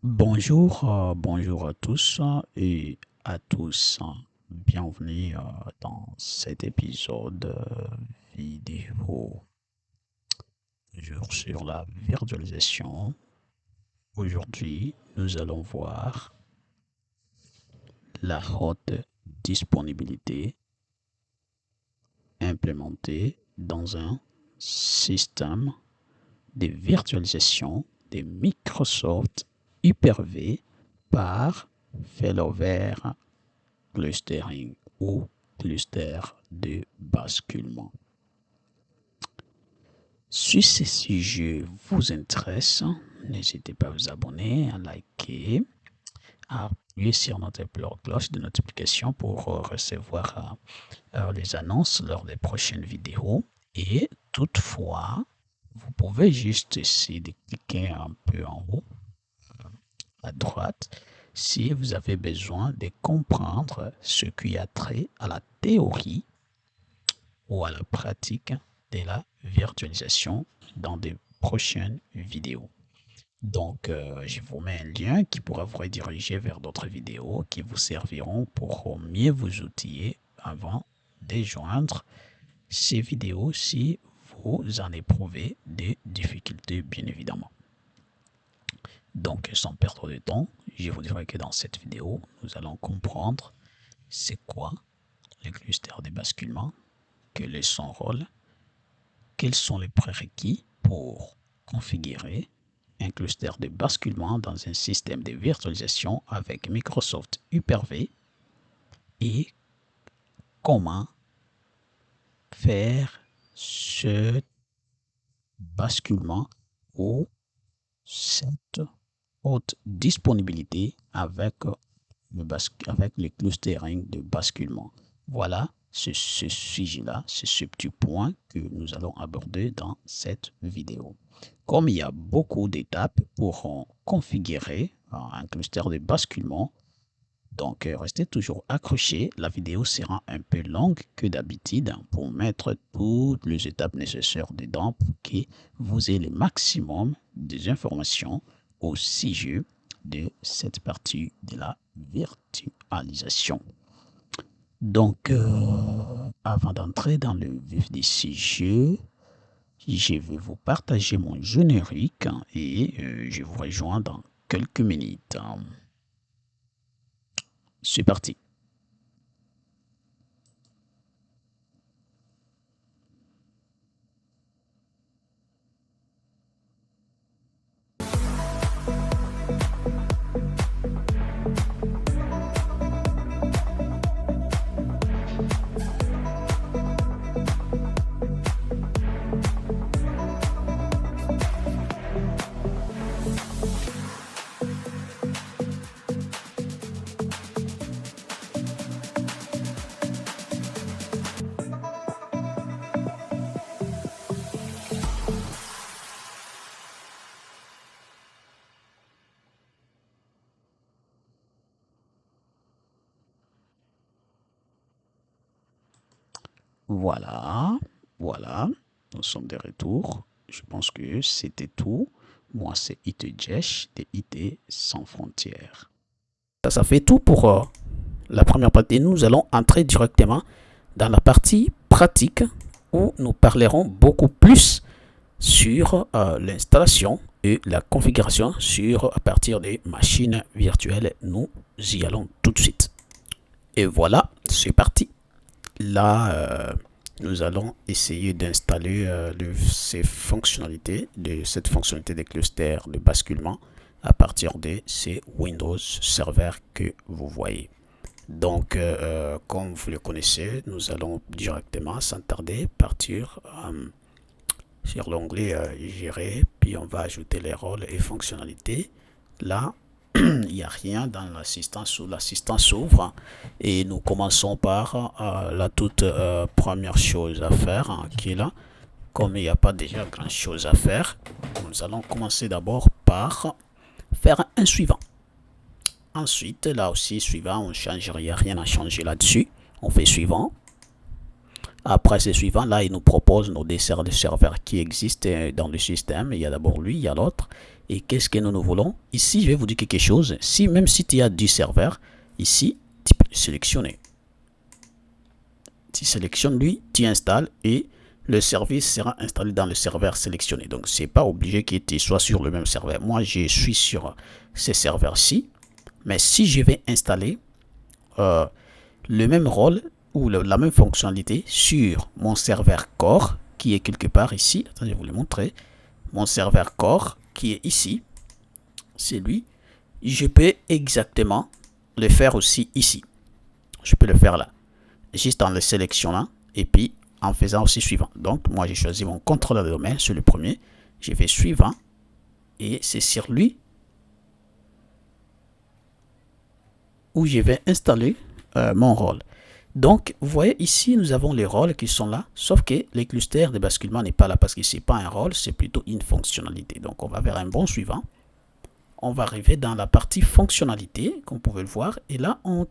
Bonjour à tous et à tous. Bienvenue dans cet épisode vidéo, toujours sur la virtualisation. Aujourd'hui, nous allons voir la haute disponibilité implémentée dans un système de virtualisation de Microsoft Hyper-V par Failover Clustering ou cluster de basculement. Si ce sujet vous intéresse, n'hésitez pas à vous abonner, à liker, à appuyer sur notre cloche de notification pour recevoir les annonces lors des prochaines vidéos. Et toutefois, vous pouvez juste essayer de cliquer un peu en haut à droite si vous avez besoin de comprendre ce qui a trait à la théorie ou à la pratique de la virtualisation dans des prochaines vidéos. Donc, je vous mets un lien qui pourra vous rediriger vers d'autres vidéos qui vous serviront pour mieux vous outiller avant de joindre ces vidéos si vous en éprouvez des difficultés, bien évidemment. Donc, sans perdre de temps, je vous dirai que dans cette vidéo, nous allons comprendre c'est quoi le cluster de basculement, quel est son rôle, quels sont les prérequis pour configurer un cluster de basculement dans un système de virtualisation avec Microsoft Hyper-V et comment faire ce basculement ou cette haute disponibilité avec le clustering de basculement. Voilà ce sujet-là, c'est ce petit point que nous allons aborder dans cette vidéo. Comme il y a beaucoup d'étapes pour configurer un cluster de basculement, donc restez toujours accrochés. La vidéo sera un peu longue que d'habitude pour mettre toutes les étapes nécessaires dedans pour que vous ayez le maximum des informations au sujet de cette partie de la virtualisation. Donc, avant d'entrer dans le vif du sujet, je vais vous partager mon générique et je vous rejoins dans quelques minutes. C'est parti. Voilà, voilà, nous sommes de retour. Je pense que c'était tout. Moi, c'est IT Jesh de IT Sans Frontières. Ça fait tout pour la première partie. Nous allons entrer directement dans la partie pratique où nous parlerons beaucoup plus sur l'installation et la configuration à partir des machines virtuelles. Nous y allons tout de suite. Et voilà, c'est parti. Là, nous allons essayer d'installer cette fonctionnalité de cluster de basculement à partir de ces Windows Server que vous voyez. Donc, comme vous le connaissez, nous allons directement, sans tarder, partir sur l'onglet Gérer, puis on va ajouter les rôles et fonctionnalités. Là, il n'y a rien dans l'assistance ou l'assistance s'ouvre et nous commençons par la toute première chose à faire qui est là. Comme il n'y a pas déjà grand chose à faire, nous allons commencer d'abord par faire un suivant. Ensuite, là aussi, suivant, on ne change rien à changer là-dessus. On fait suivant. Après, c'est suivant. Là, il nous propose nos desserts de serveurs qui existent dans le système. Il y a d'abord lui, il y a l'autre. Et qu'est-ce que nous voulons? Ici, je vais vous dire quelque chose. Si même si tu as 10 serveurs, ici, tu peux sélectionner. Tu sélectionnes lui, tu installes et le service sera installé dans le serveur sélectionné. Donc, c'est pas obligé qu'il soit sur le même serveur. Moi, je suis sur ces serveurs-ci. Mais si je vais installer le même rôle ou la même fonctionnalité sur mon serveur core qui est quelque part ici. Attendez, je vais vous le montrer. Mon serveur core qui est ici, c'est lui. Je peux exactement le faire aussi ici. Je peux le faire là, juste en le sélectionnant et puis en faisant aussi suivant. Donc, moi, j'ai choisi mon contrôleur de domaine sur le premier. J'ai fait suivant et c'est sur lui où je vais installer mon rôle. Donc, vous voyez ici, nous avons les rôles qui sont là, sauf que les clusters de basculement n'est pas là parce que ce n'est pas un rôle, c'est plutôt une fonctionnalité. Donc, on va vers un bon suivant. On va arriver dans la partie fonctionnalité, comme vous pouvez le voir. Et là, on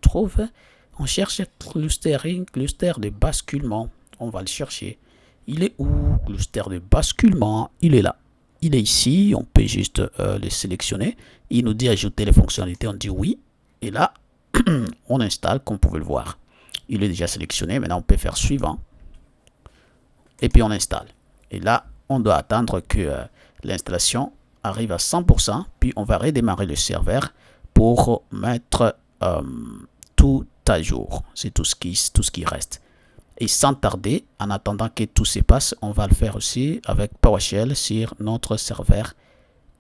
cherche clustering, cluster de basculement. On va le chercher. Il est où? Cluster de basculement, il est là. Il est ici, on peut juste le sélectionner. Il nous dit ajouter les fonctionnalités, on dit oui. Et là, on installe, comme vous pouvez le voir. Il est déjà sélectionné. Maintenant, on peut faire suivant. Et puis, on installe. Et là, on doit attendre que l'installation arrive à 100%. Puis, on va redémarrer le serveur pour mettre tout à jour. C'est tout ce qui reste. Et sans tarder, en attendant que tout se passe, on va le faire aussi avec PowerShell sur notre serveur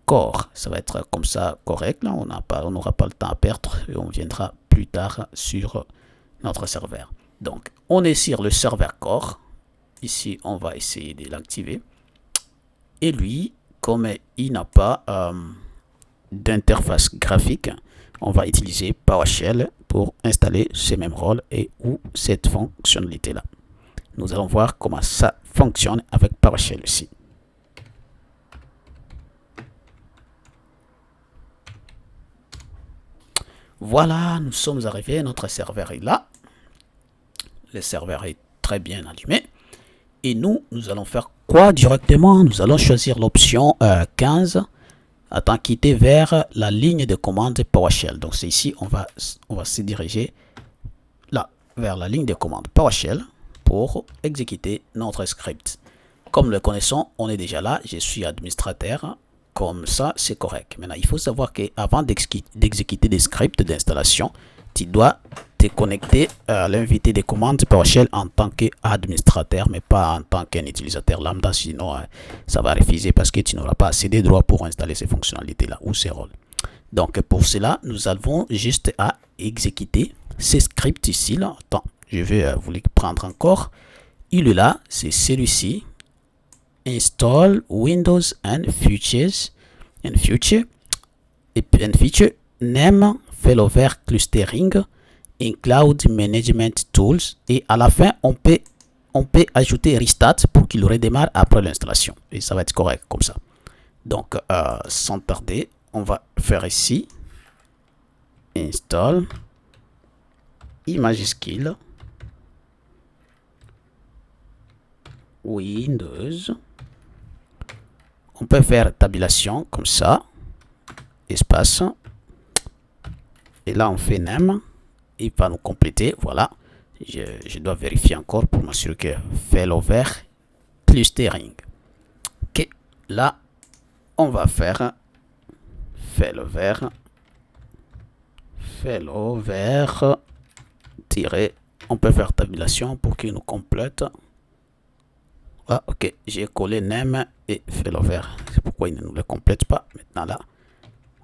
core. Ça va être comme ça correct. Là, on n'aura pas le temps à perdre et on viendra plus tard sur notre serveur. Donc, on est sur le serveur core. Ici, on va essayer de l'activer. Et lui, comme il n'a pas d'interface graphique, on va utiliser PowerShell pour installer ces mêmes rôles et ou cette fonctionnalité-là. Nous allons voir comment ça fonctionne avec PowerShell ici. Voilà, nous sommes arrivés, notre serveur est là. Le serveur est très bien allumé. Et nous allons faire quoi directement? Nous allons choisir l'option 15 attends, quitter vers la ligne de commande PowerShell. Donc c'est ici, on va se diriger là, vers la ligne de commande PowerShell pour exécuter notre script. Comme le connaissons, on est déjà là, je suis administrateur. Comme ça, c'est correct. Maintenant, il faut savoir qu'avant d'exécuter des scripts d'installation, tu dois te connecter à l'invité des commandes PowerShell en tant qu'administrateur, mais pas en tant qu'un utilisateur lambda. Sinon, ça va refuser parce que tu n'auras pas assez de droits pour installer ces fonctionnalités-là ou ces rôles. Donc, pour cela, nous avons juste à exécuter ces scripts ici. Là. Attends, je vais vous les prendre encore. Il est là, c'est celui-ci. Install Windows and Features and Feature Name Failover Clustering in Cloud Management Tools et à la fin on peut ajouter Restart pour qu'il redémarre après l'installation et ça va être correct comme ça. Donc sans tarder on va faire ici Install majuscule Windows. On peut faire tabulation comme ça, espace, et là on fait name, il va nous compléter, voilà. Je dois vérifier encore pour m'assurer que failover clustering. Ok, là on va faire failover tirer, on peut faire tabulation pour qu'il nous complète. Ah, ok, j'ai collé name et failover. C'est pourquoi il ne nous le complète pas. Maintenant là,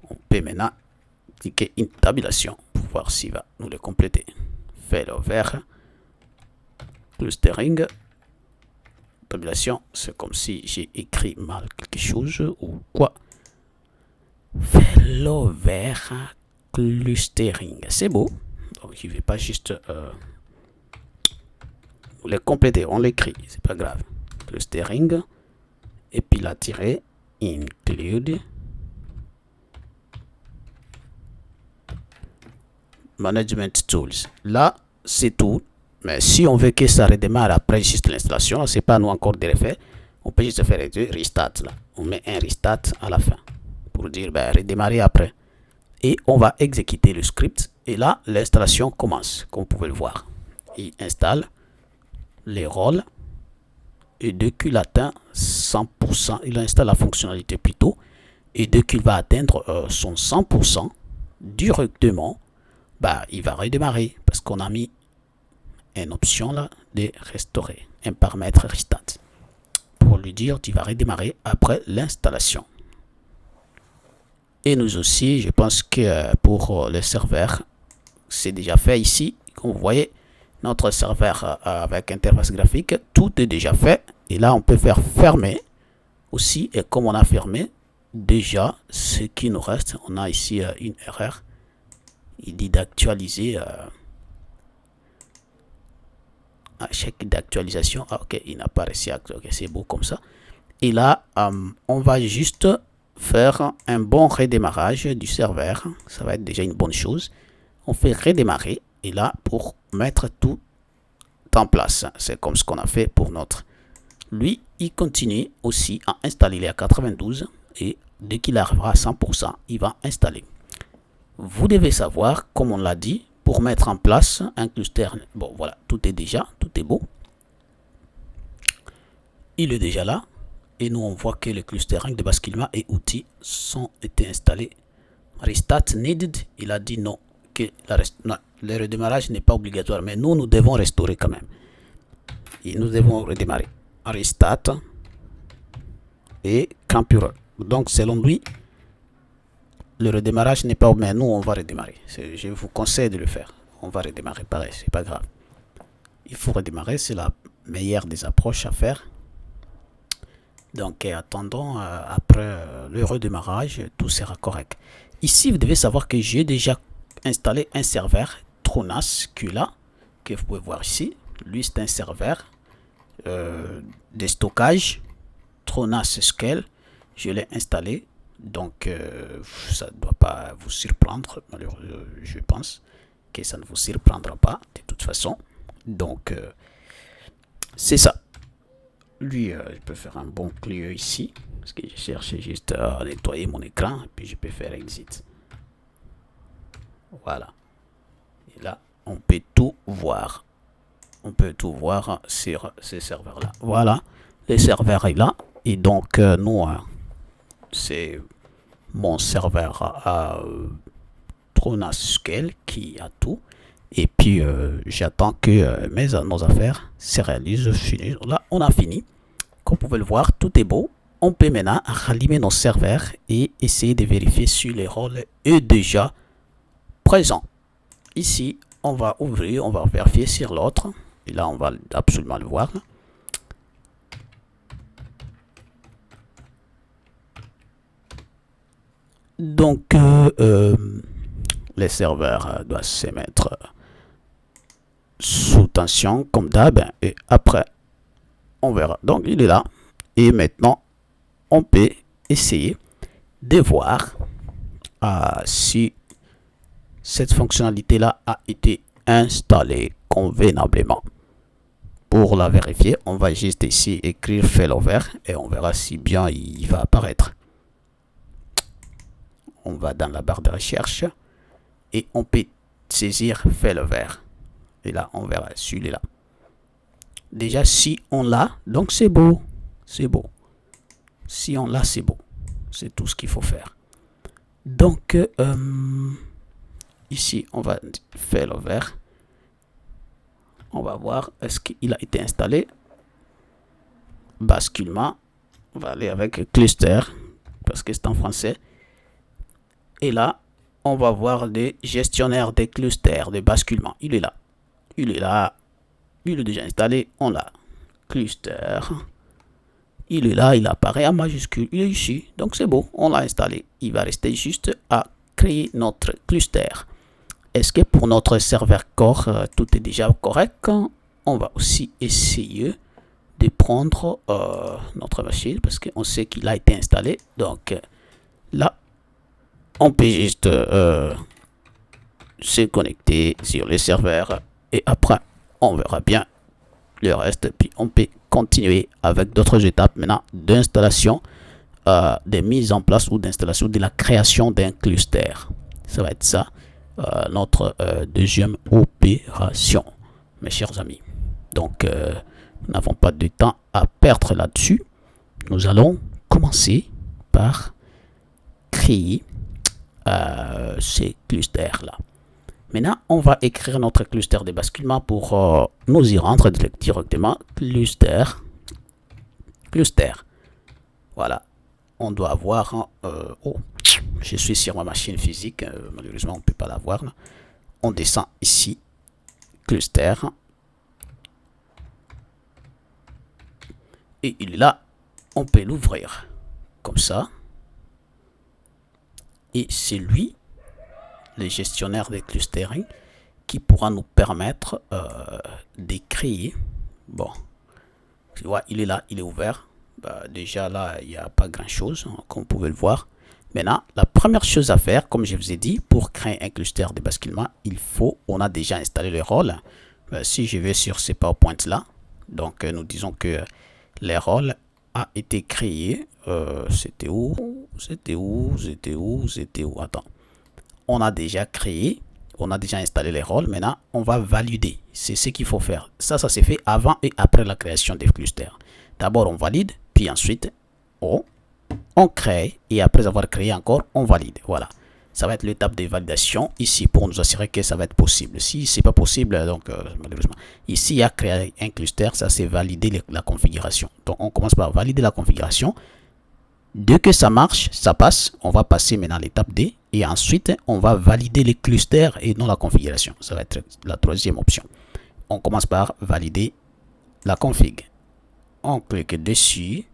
on peut maintenant cliquer une tabulation pour voir s'il va nous le compléter. Failover clustering. Tabulation, c'est comme si j'ai écrit mal quelque chose ou quoi. Failover clustering. C'est beau. Donc je ne vais pas juste le compléter. On l'écrit, c'est pas grave. Clustering et puis la tirer include management tools. Là c'est tout, Mais si on veut que ça redémarre après juste l'installation, c'est pas nous encore de refaire. On peut juste faire un restart là. On met un restart à la fin pour dire redémarrer après. Et on va exécuter le script. Et là, l'installation commence, comme vous pouvez le voir. Il installe les rôles. Et dès qu'il atteint 100%, il installe la fonctionnalité plutôt. Et dès qu'il va atteindre son 100%, directement, il va redémarrer parce qu'on a mis une option là de restaurer, un paramètre restart pour lui dire tu vas redémarrer après l'installation. Et nous aussi, je pense que pour le serveur, c'est déjà fait ici. Comme vous voyez, notre serveur avec interface graphique, tout est déjà fait. Et là, on peut faire fermer aussi. Et comme on a fermé, déjà, ce qui nous reste, on a ici une erreur. Il dit d'actualiser à chaque d'actualisation. Ah, ok, il n'a pas réussi à... Ok, c'est beau comme ça. Et là, on va juste faire un bon redémarrage du serveur. Ça va être déjà une bonne chose. On fait redémarrer. Et là, pour mettre tout en place, c'est comme ce qu'on a fait pour notre. Lui, il continue aussi à installer les 92. Et dès qu'il arrivera à 100%, il va installer. Vous devez savoir, comme on l'a dit, pour mettre en place un cluster. Bon, voilà, tout est beau. Il est déjà là. Et nous, on voit que le clustering de basculement et outils sont été installés. Restart needed, il a dit non, que le redémarrage n'est pas obligatoire, mais nous devons restaurer quand même. Et nous devons redémarrer. Restart et computer. Donc, selon lui, le redémarrage n'est pas, mais nous, on va redémarrer. Je vous conseille de le faire. On va redémarrer pareil, c'est pas grave. Il faut redémarrer, c'est la meilleure des approches à faire. Donc, attendons après le redémarrage, tout sera correct. Ici, vous devez savoir que j'ai déjà installé un serveur Tronas qui est là, que vous pouvez voir ici. Lui, c'est un serveur de stockage Tronas Scale. Je l'ai installé. Donc, ça ne doit pas vous surprendre. Je pense que ça ne vous surprendra pas de toute façon. Donc, c'est ça. Lui, je peux faire un bon client ici. Parce que je cherchais juste à nettoyer mon écran. Et puis, je peux faire exit. Voilà. Et là, on peut tout voir. On peut tout voir sur ce serveur-là. Voilà. Le serveur est là. Et donc, nous... c'est mon serveur à Tronascale qui a tout. Et puis, j'attends que nos affaires se réalisent. Là, on a fini. Comme vous pouvez le voir, tout est beau. On peut maintenant rallumer nos serveurs et essayer de vérifier si le rôle est déjà présent. Ici, on va ouvrir, on va vérifier sur l'autre. Et là, on va absolument le voir. Donc, les serveurs doivent se mettre sous tension comme d'hab. Et après, on verra. Donc, il est là. Et maintenant, on peut essayer de voir si cette fonctionnalité-là a été installée convenablement. Pour la vérifier, on va juste ici écrire failover et on verra si bien il va apparaître. On va dans la barre de recherche et on peut saisir failover. Et là, on verra celui-là. Déjà, si on l'a, donc c'est beau. C'est beau. Si on l'a, c'est beau. C'est tout ce qu'il faut faire. Donc, ici, on va failover. On va voir est-ce qu'il a été installé. Basculement. On va aller avec cluster parce que c'est en français. Et là, on va voir des gestionnaires des clusters de basculement. Il est là. Il est là. Il est déjà installé. On l'a. Cluster. Il est là. Il apparaît en majuscule. Il est ici. Donc, c'est beau. On l'a installé. Il va rester juste à créer notre cluster. Est-ce que pour notre serveur core, tout est déjà correct? On va aussi essayer de prendre notre machine parce qu'on sait qu'il a été installé. Donc, là, on peut juste se connecter sur le serveur et après on verra bien le reste. Puis on peut continuer avec d'autres étapes maintenant d'installation, de mise en place ou d'installation de la création d'un cluster. Ça va être ça, notre deuxième opération, mes chers amis. Donc, nous n'avons pas de temps à perdre là-dessus. Nous allons commencer par créer ces clusters-là. Maintenant, on va écrire notre cluster de basculement pour nous y rendre directement. Cluster. Voilà. On doit avoir... oh, je suis sur ma machine physique. Malheureusement, on ne peut pas la voir. Là. On descend ici. Cluster. Et il est là. On peut l'ouvrir. Comme ça. Et c'est lui, le gestionnaire des clustering, qui pourra nous permettre de créer. Bon, tu vois, il est là, il est ouvert. Déjà là, il n'y a pas grand chose, hein, comme vous pouvez le voir. Maintenant, la première chose à faire, comme je vous ai dit, pour créer un cluster de basculement, on a déjà installé le rôle. Si je vais sur ces PowerPoint là, donc nous disons que le rôle a été créé. C'était où? Attends. On a déjà créé, on a déjà installé les rôles. Maintenant, on va valider. C'est ce qu'il faut faire. Ça se fait avant et après la création des clusters. D'abord, on valide, puis ensuite, on crée. Et après avoir créé encore, on valide. Voilà. Ça va être l'étape de validation ici pour nous assurer que ça va être possible. Si ce n'est pas possible, donc malheureusement, ici, il y a créé un cluster, ça c'est valider la configuration. Donc, on commence par valider la configuration. Dès que ça marche, ça passe, on va passer maintenant à l'étape D et ensuite on va valider les clusters et non la configuration. Ça va être la troisième option. On commence par valider la config. On clique dessus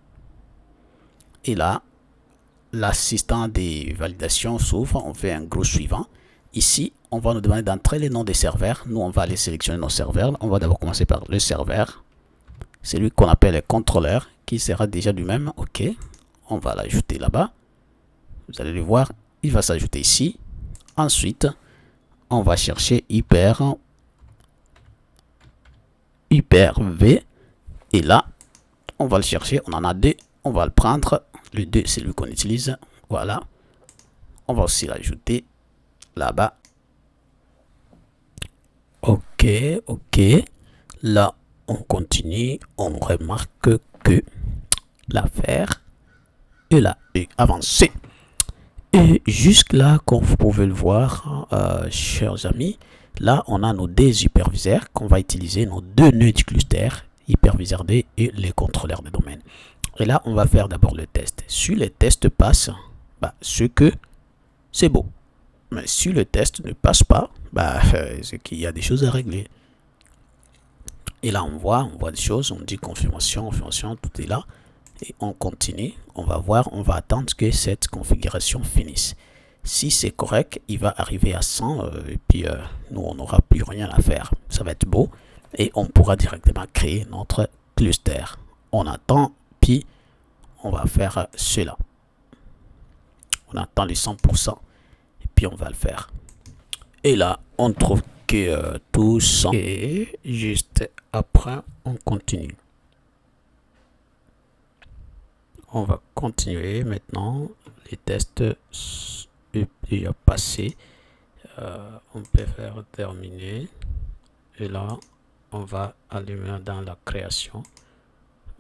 et là, l'assistant des validations s'ouvre. On fait un gros suivant. Ici, on va nous demander d'entrer les noms des serveurs. Nous, on va aller sélectionner nos serveurs. On va d'abord commencer par le serveur. C'est lui qu'on appelle le contrôleur qui sera déjà lui-même. OK. On va l'ajouter là-bas. Vous allez le voir, il va s'ajouter ici. Ensuite, on va chercher hyper V. Et là, on va le chercher. On en a deux. On va le prendre. Le 2, c'est lui qu'on utilise. Voilà. On va aussi l'ajouter là-bas. OK. Là, on continue. On remarque que l'affaire là et avancer. Et jusque là, comme vous pouvez le voir, chers amis, là on a nos deux hyperviseurs qu'on va utiliser, nos deux nœuds du cluster, hyperviseur D et les contrôleurs de domaine. Et là on va faire d'abord le test. Si le test passe, c'est beau. Mais si le test ne passe pas, c'est qu'il y a des choses à régler. Et là on voit des choses, on dit confirmation, tout est là. Et on continue, on va voir, on va attendre que cette configuration finisse. Si c'est correct, il va arriver à 100 et puis nous, on n'aura plus rien à faire. Ça va être beau et on pourra directement créer notre cluster. On attend, puis on va faire cela. On attend les 100% et puis on va le faire. Et là, on trouve que tout 100 et juste après, on continue. On va continuer maintenant. Les tests déjà passés. On peut faire terminer. Et là, on va aller dans la création.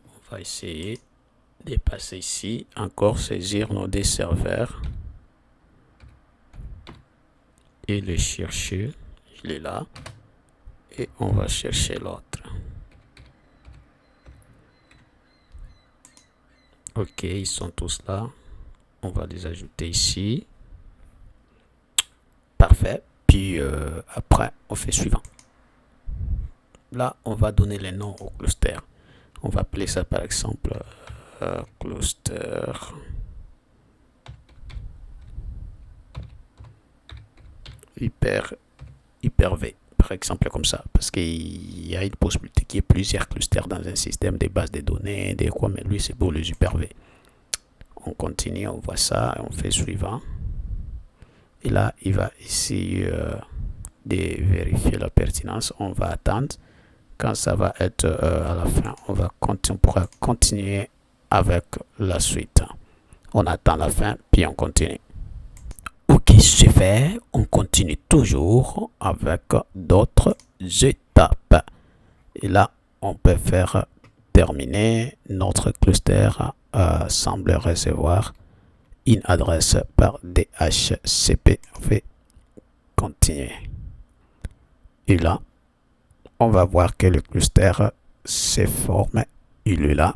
On va essayer de passer ici. Encore saisir nos deux serveurs. Et le chercher. Il est là. Et on va chercher l'autre. OK, ils sont tous là. On va les ajouter ici. Parfait. Puis après, on fait suivant. Là, on va donner les noms au cluster. On va appeler ça par exemple cluster hyper V. Par exemple comme ça. Parce qu'il y a une possibilité qu'il y ait plusieurs clusters dans un système de bases de données, des quoi, mais lui c'est pour les hyper V. On continue, on voit ça, on fait suivant. Et là, il va essayer de vérifier la pertinence. On va attendre. quand ça va être à la fin, on pourra continuer avec la suite. On attend la fin, puis on continue. Ok, c'est fait. On continue toujours avec d'autres étapes. Et là, on peut faire terminer. Notre cluster semble recevoir une adresse par DHCP. On fait continuer. Et là, on va voir que le cluster s'est formé. Il est là.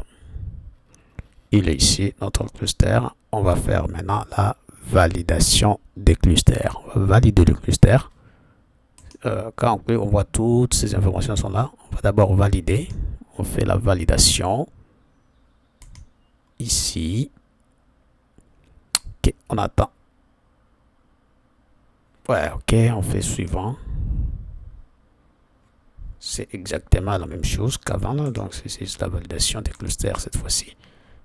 Il est ici, notre cluster. On va faire maintenant la validation des clusters. On va valider le cluster. Quand on voit toutes ces informations sont là, on va d'abord valider. On fait la validation. Ici. Ok, on attend. Ouais, ok, on fait suivant. C'est exactement la même chose qu'avant. Donc, c'est la validation des clusters cette fois-ci.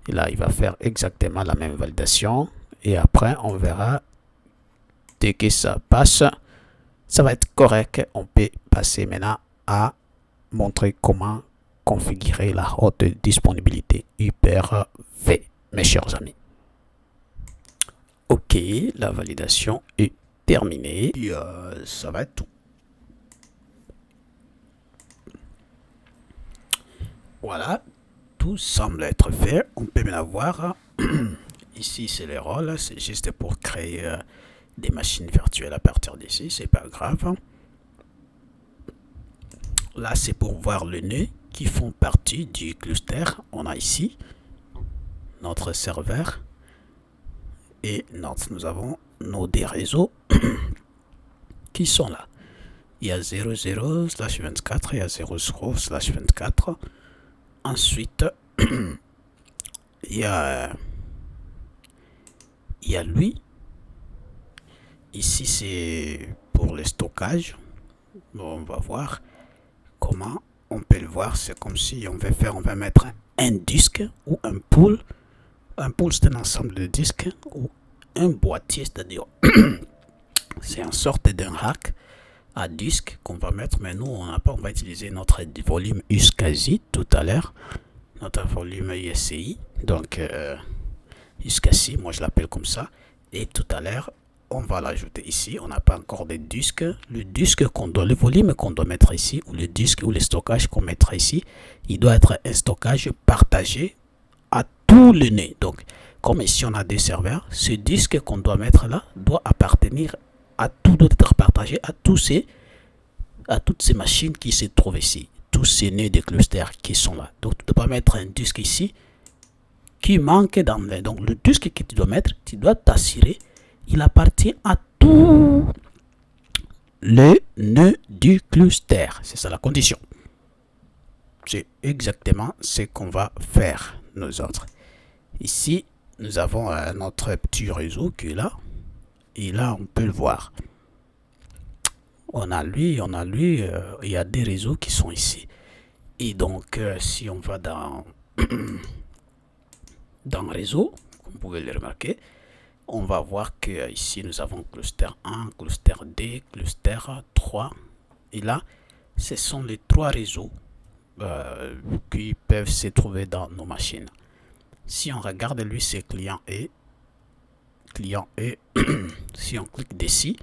Et là, il va faire exactement la même validation. Et après, on verra dès que ça passe. Ça va être correct. On peut passer maintenant à montrer comment configurer la haute disponibilité Hyper-V, mes chers amis. Ok, la validation est terminée. Et ça va être tout. Voilà, tout semble être fait. On peut maintenant voir. Ici, c'est les rôles. C'est juste pour créer des machines virtuelles à partir d'ici. C'est pas grave. Là, c'est pour voir les nœuds qui font partie du cluster. On a ici notre serveur et nous avons nos des réseaux qui sont là. Il y a 00/24, il y a 00/24. Ensuite, il y a lui. Ici, c'est pour le stockage. Bon, on va voir comment on peut le voir. C'est comme si on va mettre un disque ou un pool. Un pool, c'est un ensemble de disques ou un boîtier, c'est-à-dire c'est une sorte d'un rack à disque qu'on va mettre, mais nous on va utiliser notre volume USCSI tout à l'heure, notre volume USCI, donc USCSI, moi je l'appelle comme ça, et tout à l'heure on va l'ajouter ici. On n'a pas encore de disque. Le disque le volume qu'on doit mettre ici, ou le disque ou le stockage qu'on mettra ici, il doit être un stockage partagé à tous les nœuds. Donc, comme ici on a des serveurs, ce disque qu'on doit mettre là doit appartenir à tout, doit être partagé à toutes ces machines qui se trouvent ici, tous ces nœuds de clusters qui sont là. Donc, tu ne dois pas mettre un disque ici qui manque dans le. Donc, le disque que tu dois mettre, tu dois t'assurer, il appartient à tous les nœuds du cluster. C'est ça la condition. C'est exactement ce qu'on va faire, nous autres. Ici, nous avons notre petit réseau qui est là. Et là, on peut le voir. On a lui, il y a des réseaux qui sont ici. Et donc, si on va dans réseau, comme vous pouvez le remarquer, on va voir que ici, nous avons cluster 1, cluster 2, cluster 3. Et là, ce sont les 3 réseaux qui peuvent se trouver dans nos machines. Si on regarde lui, c'est client et si on clique dessus,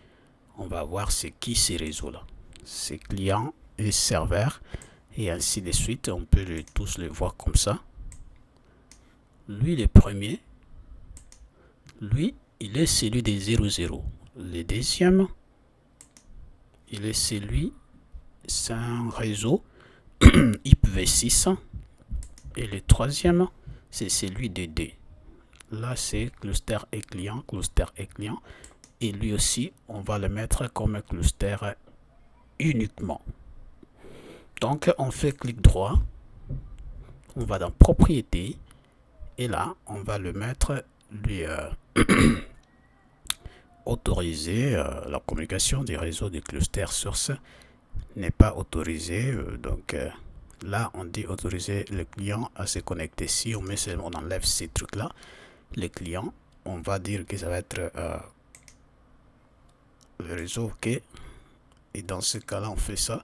on va voir c'est qui ces réseaux là. C'est client et serveur et ainsi de suite. On peut tous les voir comme ça. Lui, le premier, lui, il est celui des 00. Le deuxième, il est celui, c'est un réseau IPv6. Et le troisième, c'est celui de 2. Là, c'est cluster et client, cluster et client. Et lui aussi, on va le mettre comme cluster uniquement. Donc, on fait clic droit. On va dans propriété. Et là, on va le mettre, lui, autoriser la communication des réseaux des clusters source n'est pas autorisé. Donc, là, on dit autoriser le client à se connecter. Si on met seulement, on enlève ces trucs-là, le client, on va dire que ça va être le réseau OK. Et dans ce cas-là, on fait ça.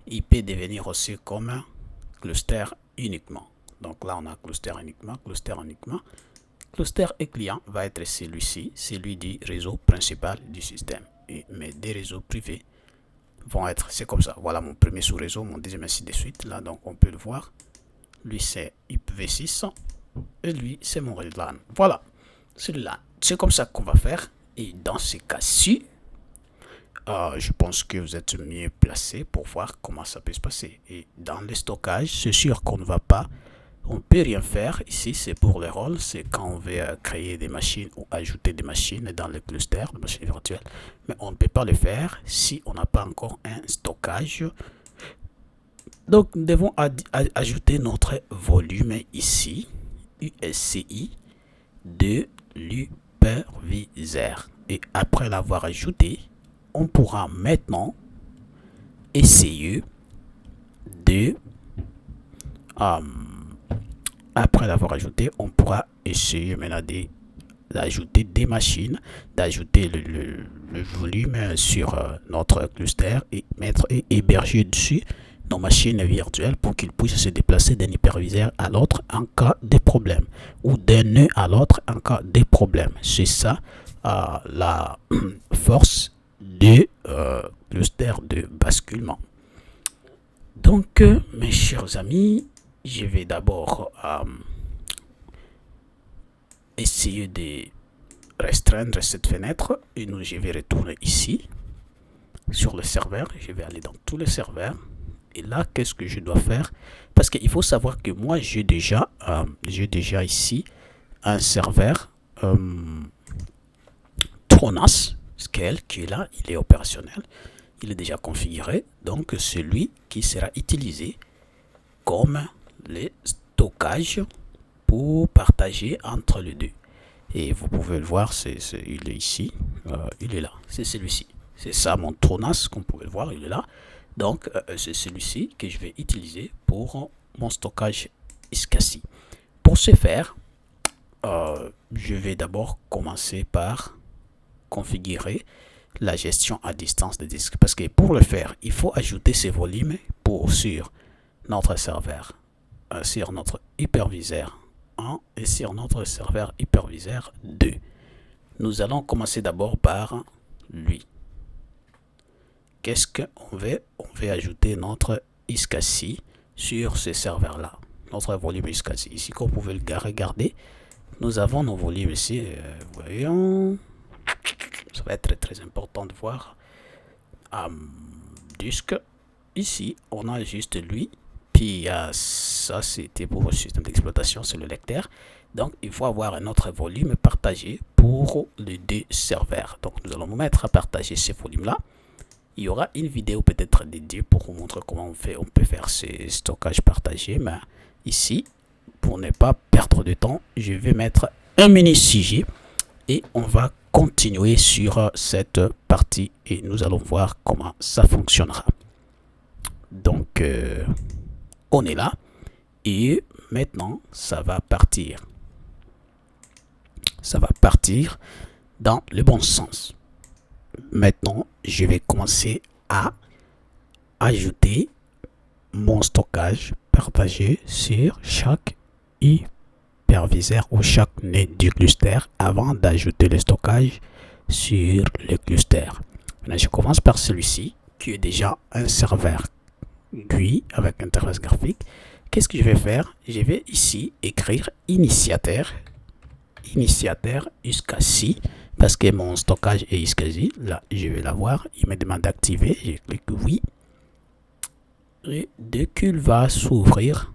il peut devenir aussi comme un cluster uniquement. Donc là, on a cluster uniquement, cluster uniquement. Cluster et client va être celui-ci, celui du réseau principal du système. Et mes deux réseaux privés vont être, c'est comme ça. Voilà mon premier sous-réseau, mon deuxième ainsi de suite. Là, donc on peut le voir. Lui, c'est IPv6 et lui, c'est mon LAN. Voilà, c'est le LAN. C'est comme ça qu'on va faire. Et dans ce cas-ci, je pense que vous êtes mieux placé pour voir comment ça peut se passer. Et dans le stockage, c'est sûr qu'on ne va pas, on ne peut rien faire. Ici, c'est pour les rôles, c'est quand on veut créer des machines ou ajouter des machines dans le cluster de machines virtuelles. Mais on ne peut pas le faire si on n'a pas encore un stockage. Donc, nous devons ajouter notre volume ici, USCI, de l'hyperviseur. Et après l'avoir ajouté, on pourra maintenant essayer de après l'avoir ajouté, on pourra essayer maintenant d'ajouter des machines, d'ajouter le volume sur notre cluster et mettre et héberger dessus nos machines virtuelles pour qu'ils puissent se déplacer d'un hyperviseur à l'autre en cas de problème ou d'un nœud à l'autre en cas de problème. C'est ça la force de cluster de basculement. Donc, mes chers amis, je vais d'abord essayer de restreindre cette fenêtre et je vais retourner ici sur le serveur. Je vais aller dans tous les serveurs et là, qu'est-ce que je dois faire? Parce qu'il faut savoir que moi, j'ai déjà ici un serveur Tronas Scale qui est là, il est opérationnel, il est déjà configuré, donc celui qui sera utilisé comme le stockage pour partager entre les deux. Et vous pouvez le voir, il est ici, il est là, c'est celui-ci. C'est ça mon Tronas, comme vous pouvez le voir, il est là. Donc c'est celui-ci que je vais utiliser pour mon stockage iSCSI. Pour ce faire, je vais d'abord commencer par configurer la gestion à distance des disques. Parce que pour le faire, il faut ajouter ces volumes sur notre serveur, sur notre hyperviseur 1 et sur notre serveur hyperviseur 2. Nous allons commencer d'abord par lui. Qu'est-ce qu'on veut? On veut ajouter notre iSCSI sur ce serveur-là. Notre volume iSCSI. Ici, comme vous pouvez le regarder, nous avons nos volumes ici. Voyons. Ça va être très important de voir. Disque. Ici, on a juste lui. Puis ça, c'était pour le système d'exploitation, c'est le lecteur. Donc, il faut avoir un autre volume partagé pour les deux serveurs. Donc, nous allons nous mettre à partager ces volumes-là. Il y aura une vidéo peut-être dédiée pour vous montrer comment on peut faire ces stockages partagés. Mais ici, pour ne pas perdre de temps, je vais mettre un mini sujet et on va continuer sur cette partie et nous allons voir comment ça fonctionnera. Donc, on est là et maintenant, ça va partir. Ça va partir dans le bon sens. Maintenant, je vais commencer à ajouter mon stockage partagé sur chaque hyperviseur ou chaque nœud du cluster avant d'ajouter le stockage sur le cluster. Maintenant, je commence par celui-ci qui est déjà un serveur GUI avec interface graphique. Qu'est-ce que je vais faire? Je vais ici écrire initiateur iSCSI parce que mon stockage est iSCSI. Là, je vais l'avoir. Il me demande d'activer. Je clique oui. Et dès qu'il va s'ouvrir,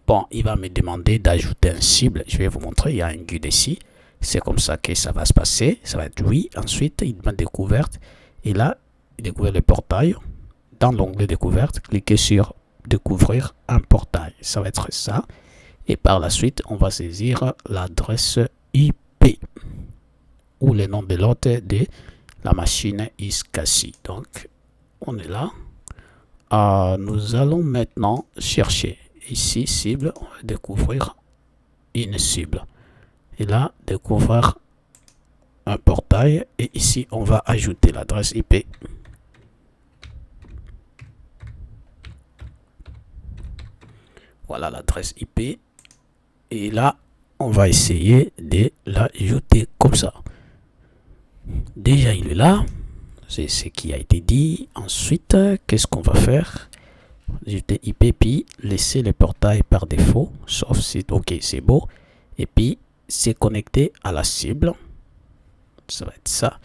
bon, il va me demander d'ajouter un cible. Je vais vous montrer. Il y a un GUID ici. C'est comme ça que ça va se passer. Ça va être oui. Ensuite, il demande découverte. Et là, il découvre le portail. Dans l'onglet découverte, cliquez sur découvrir un portail. Ça va être ça. Et par la suite, on va saisir l'adresse IP ou le nom de l'hôte de la machine iSCSI. Donc, on est là. Nous allons maintenant chercher ici cible. On va découvrir une cible. Et là, découvrir un portail. Et ici, on va ajouter l'adresse IP. Voilà l'adresse IP. Et là, on va essayer de l'ajouter comme ça. Déjà, il est là. C'est ce qui a été dit. Ensuite, qu'est-ce qu'on va faire? Ajouter IP, puis laisser le portail par défaut, sauf si, ok, c'est beau. Et puis, c'est connecté à la cible. Ça va être ça.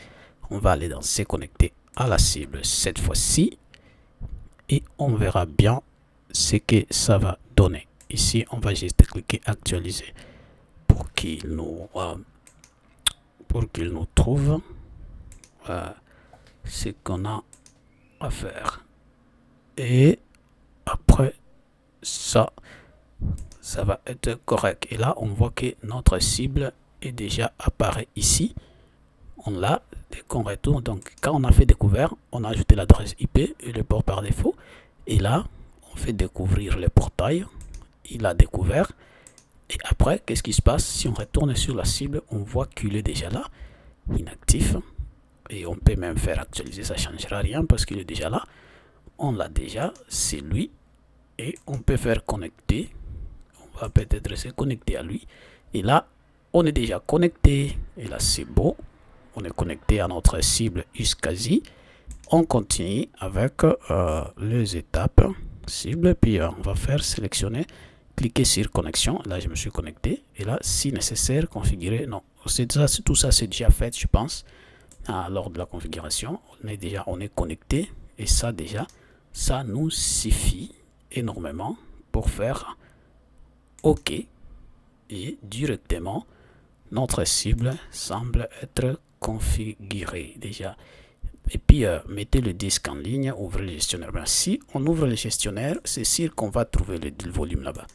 On va aller dans c'est connecté à la cible cette fois-ci. Et on verra bien ce que ça va donner. Ici, on va juste cliquer actualiser pour qu'il nous trouve ce qu'on a à faire. Et après ça va être correct. Et là, on voit que notre cible est déjà apparaît ici. On l'a dès qu'on retourne. Donc, quand on a fait découvert, on a ajouté l'adresse IP et le port par défaut. Et là, on fait découvrir le portail. Il a découvert. Et après, qu'est-ce qui se passe? Si on retourne sur la cible, on voit qu'il est déjà là, inactif. Et on peut même faire actualiser, ça ne changera rien parce qu'il est déjà là. On l'a déjà, c'est lui. Et on peut faire connecter. On va peut-être se connecter à lui. Et là, on est déjà connecté. Et là, c'est beau. On est connecté à notre cible Iskazi. On continue avec les étapes cible. Puis on va faire sélectionner, cliquer sur connexion. Là, je me suis connecté. Et là, si nécessaire, configurer. Non, tout ça, c'est déjà fait, je pense. Lors de la configuration, on est connecté. Et ça, déjà, ça nous suffit énormément pour faire OK. Et directement, notre cible semble être configurée déjà. Et puis, mettez le disque en ligne, ouvrez le gestionnaire. Ben, si on ouvre le gestionnaire, c'est sûr qu'on va trouver le volume là-bas.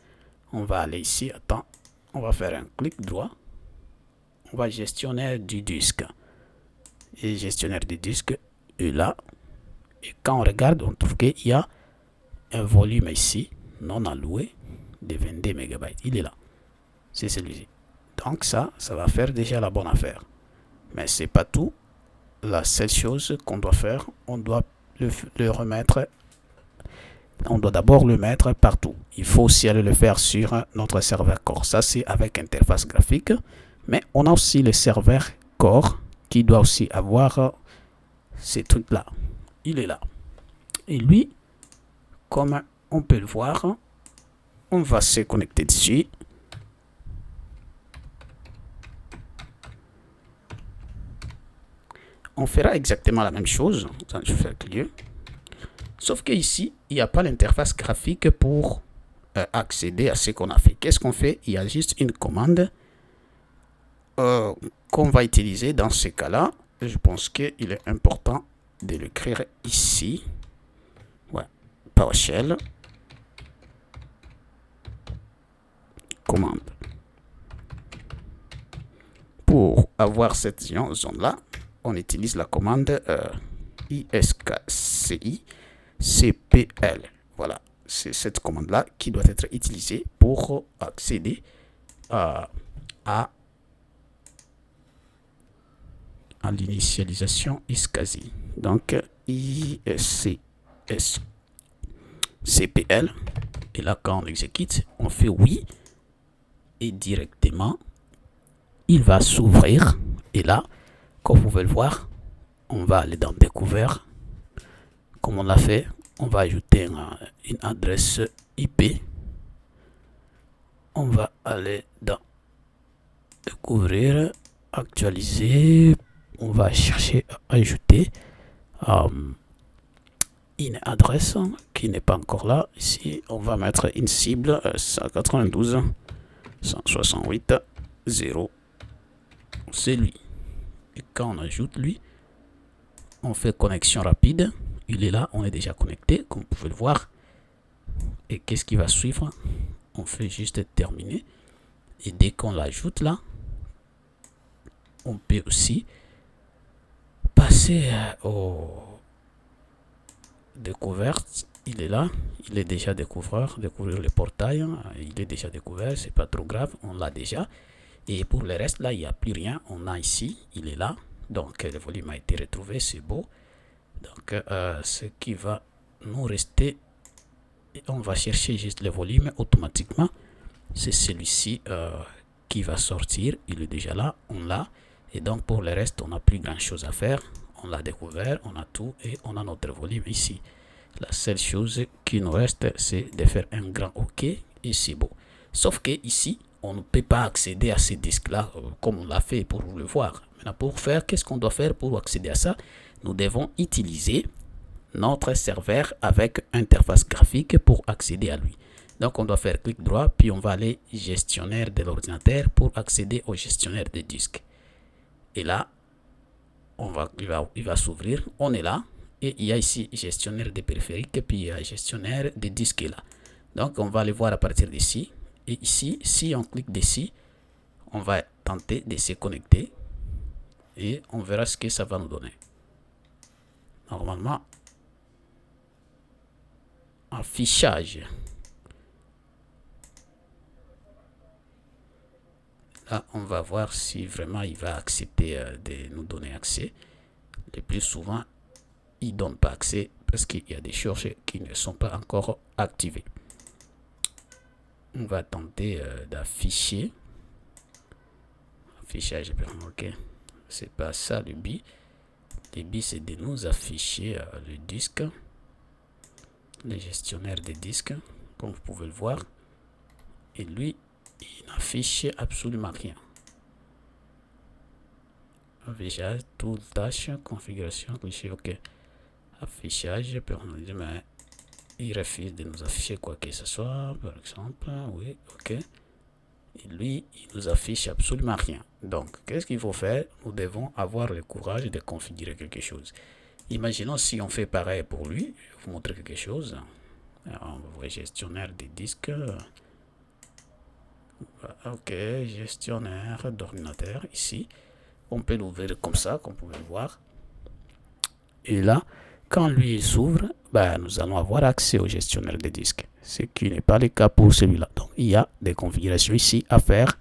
On va aller ici, attends, on va faire un clic droit. On va gestionnaire du disque. Et gestionnaire du disque est là. Et quand on regarde, on trouve qu'il y a un volume ici, non alloué, de 22 MB. Il est là. C'est celui-ci. Donc ça va faire déjà la bonne affaire. Mais c'est pas tout. La seule chose qu'on doit faire, on doit le remettre. On doit d'abord le mettre partout. Il faut aussi aller le faire sur notre serveur core. Ça, c'est avec interface graphique. Mais on a aussi le serveur core qui doit aussi avoir ces trucs-là. Il est là. Et lui, comme on peut le voir, on va se connecter dessus. On fera exactement la même chose. Je vais faire cliquer. Sauf qu'ici, il n'y a pas l'interface graphique pour accéder à ce qu'on a fait. Qu'est-ce qu'on fait? Il y a juste une commande qu'on va utiliser dans ce cas-là. Je pense qu'il est important de l'écrire ici. Ouais. PowerShell. Commande. Pour avoir cette zone-là, on utilise la commande ISKCI CPL. Voilà, c'est cette commande-là qui doit être utilisée pour accéder à l'initialisation Iskazi. Donc, CPL. Et là, quand on exécute, on fait oui. Et directement, il va s'ouvrir. Et là, comme vous pouvez le voir, on va aller dans découvert. Comme on l'a fait, on va ajouter une adresse IP. On va aller dans découvrir, actualiser. On va chercher à ajouter une adresse qui n'est pas encore là. Ici, on va mettre une cible 192 168 0. C'est lui. Et quand on ajoute lui, on fait connexion rapide. Il est là, on est déjà connecté, comme vous pouvez le voir. Et qu'est-ce qui va suivre? On fait juste terminer. Et dès qu'on l'ajoute là, on peut aussi passer aux découvertes. Il est là, il est déjà découvrir le portail. Il est déjà découvert, c'est pas trop grave, on l'a déjà. Et pour le reste, là, il n'y a plus rien. On a ici, il est là. Donc, le volume a été retrouvé, c'est beau. Donc, ce qui va nous rester et on va chercher juste le volume automatiquement. C'est celui-ci qui va sortir. Il est déjà là, on l'a. Et donc pour le reste, on n'a plus grand chose à faire. On l'a découvert, on a tout et on a notre volume ici. La seule chose qui nous reste, c'est de faire un grand OK et c'est beau. Sauf que ici, on ne peut pas accéder à ces disques-là comme on l'a fait pour le voir. Maintenant, pour faire, qu'est-ce qu'on doit faire pour accéder à ça? Nous devons utiliser notre serveur avec interface graphique pour accéder à lui. Donc, on doit faire clic droit, puis on va aller gestionnaire de l'ordinateur pour accéder au gestionnaire de disques. Et là, il va s'ouvrir. On est là. Et il y a ici gestionnaire des périphériques, puis il y a gestionnaire des disques là. Donc, on va aller voir à partir d'ici. Et ici, si on clique dessus, on va tenter de se connecter. Et on verra ce que ça va nous donner. Normalement, affichage. Là, on va voir si vraiment il va accepter de nous donner accès. Le plus souvent, il ne donne pas accès parce qu'il y a des choses qui ne sont pas encore activées. On va tenter d'afficher. Affichage, ok. C'est pas ça le but. Le but, c'est de nous afficher le disque. Le gestionnaire des disques, comme vous pouvez le voir. Et lui, il n'affiche absolument rien. Affichage, tout tâche, configuration, cliché, ok. Affichage, mais il refuse de nous afficher quoi que ce soit, par exemple. Oui, ok. Et lui, il nous affiche absolument rien. Donc, qu'est-ce qu'il faut faire? Nous devons avoir le courage de configurer quelque chose. Imaginons si on fait pareil pour lui. Je vais vous montrer quelque chose. Alors, on voit gestionnaire des disques. Ok, gestionnaire d'ordinateur ici. On peut l'ouvrir comme ça, comme vous pouvez le voir. Et là, quand lui il s'ouvre, nous allons avoir accès au gestionnaire des disques. Ce qui n'est pas le cas pour celui-là. Donc, il y a des configurations ici à faire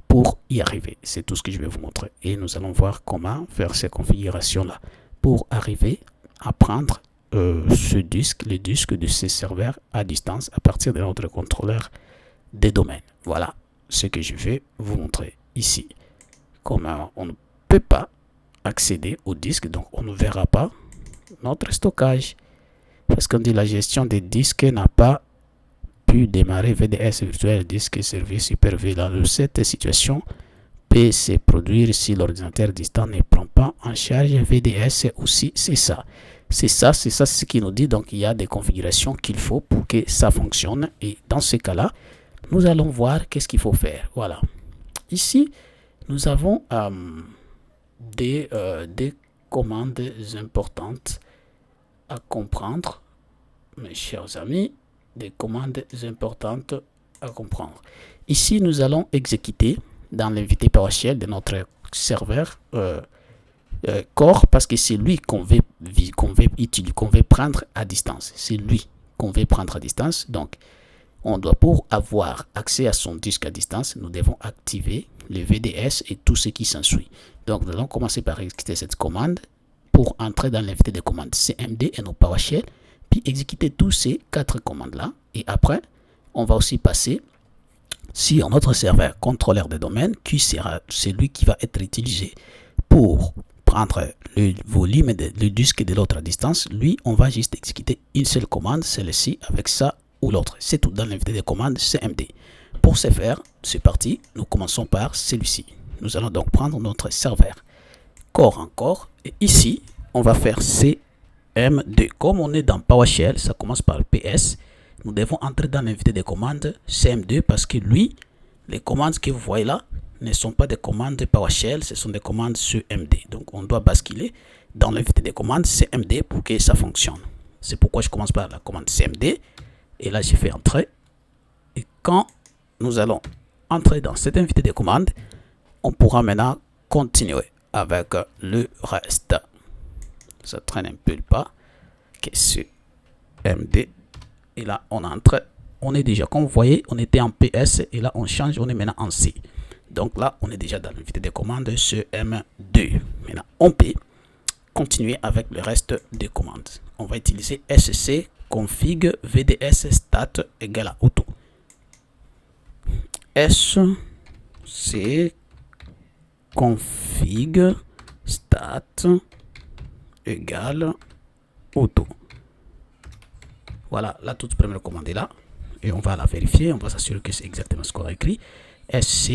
pour y arriver. C'est tout ce que je vais vous montrer. Et nous allons voir comment faire ces configurations-là pour arriver à prendre ce disque, le disque de ces serveurs à distance à partir de notre contrôleur des domaines. Voilà ce que je vais vous montrer ici. Comment on ne peut pas accéder au disque, donc on ne verra pas notre stockage. Parce qu'on dit la gestion des disques n'a pas pu démarrer VDS virtuel disque service hyper-V. Dans cette situation peut se produire si l'ordinateur distant ne prend pas en charge VDS aussi. C'est ça. C'est ce qui nous dit. Donc il y a des configurations qu'il faut pour que ça fonctionne. Et dans ce cas-là, nous allons voir qu'est-ce qu'il faut faire. Voilà. Ici, nous avons des commandes importantes à comprendre, mes chers amis, des commandes importantes à comprendre. Ici, nous allons exécuter dans l'invité PowerShell de notre serveur Core, parce que c'est lui qu'on veut prendre à distance. C'est lui qu'on veut prendre à distance. Donc, on doit, pour avoir accès à son disque à distance, nous devons activer le VDS et tout ce qui s'ensuit. Donc, nous allons commencer par exécuter cette commande pour entrer dans l'invité de commandes CMD et nos PowerShell, puis exécuter tous ces 4 commandes-là. Et après, on va aussi passer sur notre serveur contrôleur de domaine, qui sera celui qui va être utilisé pour prendre le volume le disque de l'autre à distance. Lui, on va juste exécuter une seule commande, celle-ci, avec ça ou l'autre. C'est tout dans l'invité de commande CMD. Pour ce faire, c'est parti. Nous commençons par celui-ci. Nous allons donc prendre notre serveur Core encore. Et ici, on va faire CM2. Comme on est dans PowerShell, ça commence par PS. Nous devons entrer dans l'invité de commande CM2 parce que lui, les commandes que vous voyez là ne sont pas des commandes PowerShell, ce sont des commandes CMD. Donc, on doit basculer dans l'invité de commande CMD pour que ça fonctionne. C'est pourquoi je commence par la commande CMD. Et là, j'ai fait entrer. Et quand nous allons entrer dans cet invité de commande, on pourra maintenant continuer avec le reste. Ça traîne un peu le pas. Ok, CMD. Et là, on entre. On est déjà, comme vous voyez, on était en PS. Et là, on change, on est maintenant en C. Donc là, on est déjà dans l'invité de commande CM2. Maintenant, on peut continuer avec le reste des commandes. On va utiliser SC config vds stat égale à auto. sc config stat égale auto. Voilà, la toute première commande est là. Et on va la vérifier, on va s'assurer que c'est exactement ce qu'on a écrit. sc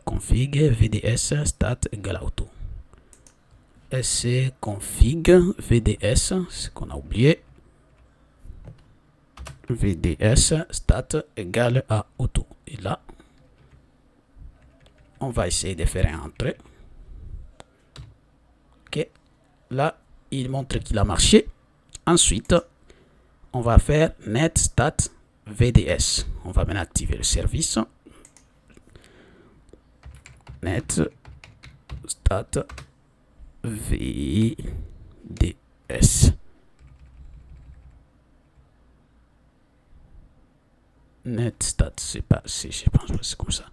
config vds stat égale à auto. sc config vds, ce qu'on a oublié. vds stat égale à auto. Et là, on va essayer de faire un entrée. Ok, là, il montre qu'il a marché. Ensuite, on va faire net stat vds. On va maintenant activer le service. Net stat vds. Net stat, je pense que c'est comme ça.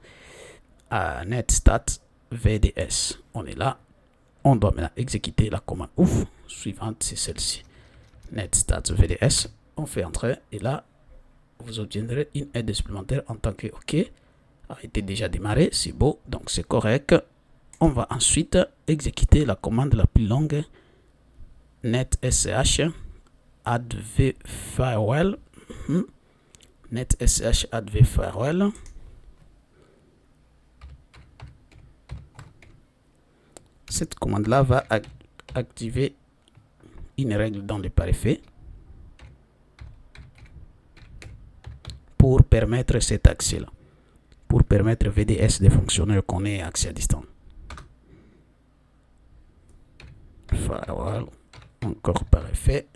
Net stat vds. On est là. On doit maintenant exécuter la commande ouf suivante, c'est celle-ci. Net stat vds. On fait entrer et là, vous obtiendrez une aide supplémentaire en tant que OK a été déjà démarré, c'est beau, donc c'est correct. On va ensuite exécuter la commande la plus longue, net sh add vfirewall. Net sh add vfirewall. Cette commande là va activer une règle dans le par effet pour permettre cet accès là, pour permettre VDS de fonctionner qu'on ait accès à distance. Firewall, encore par effet.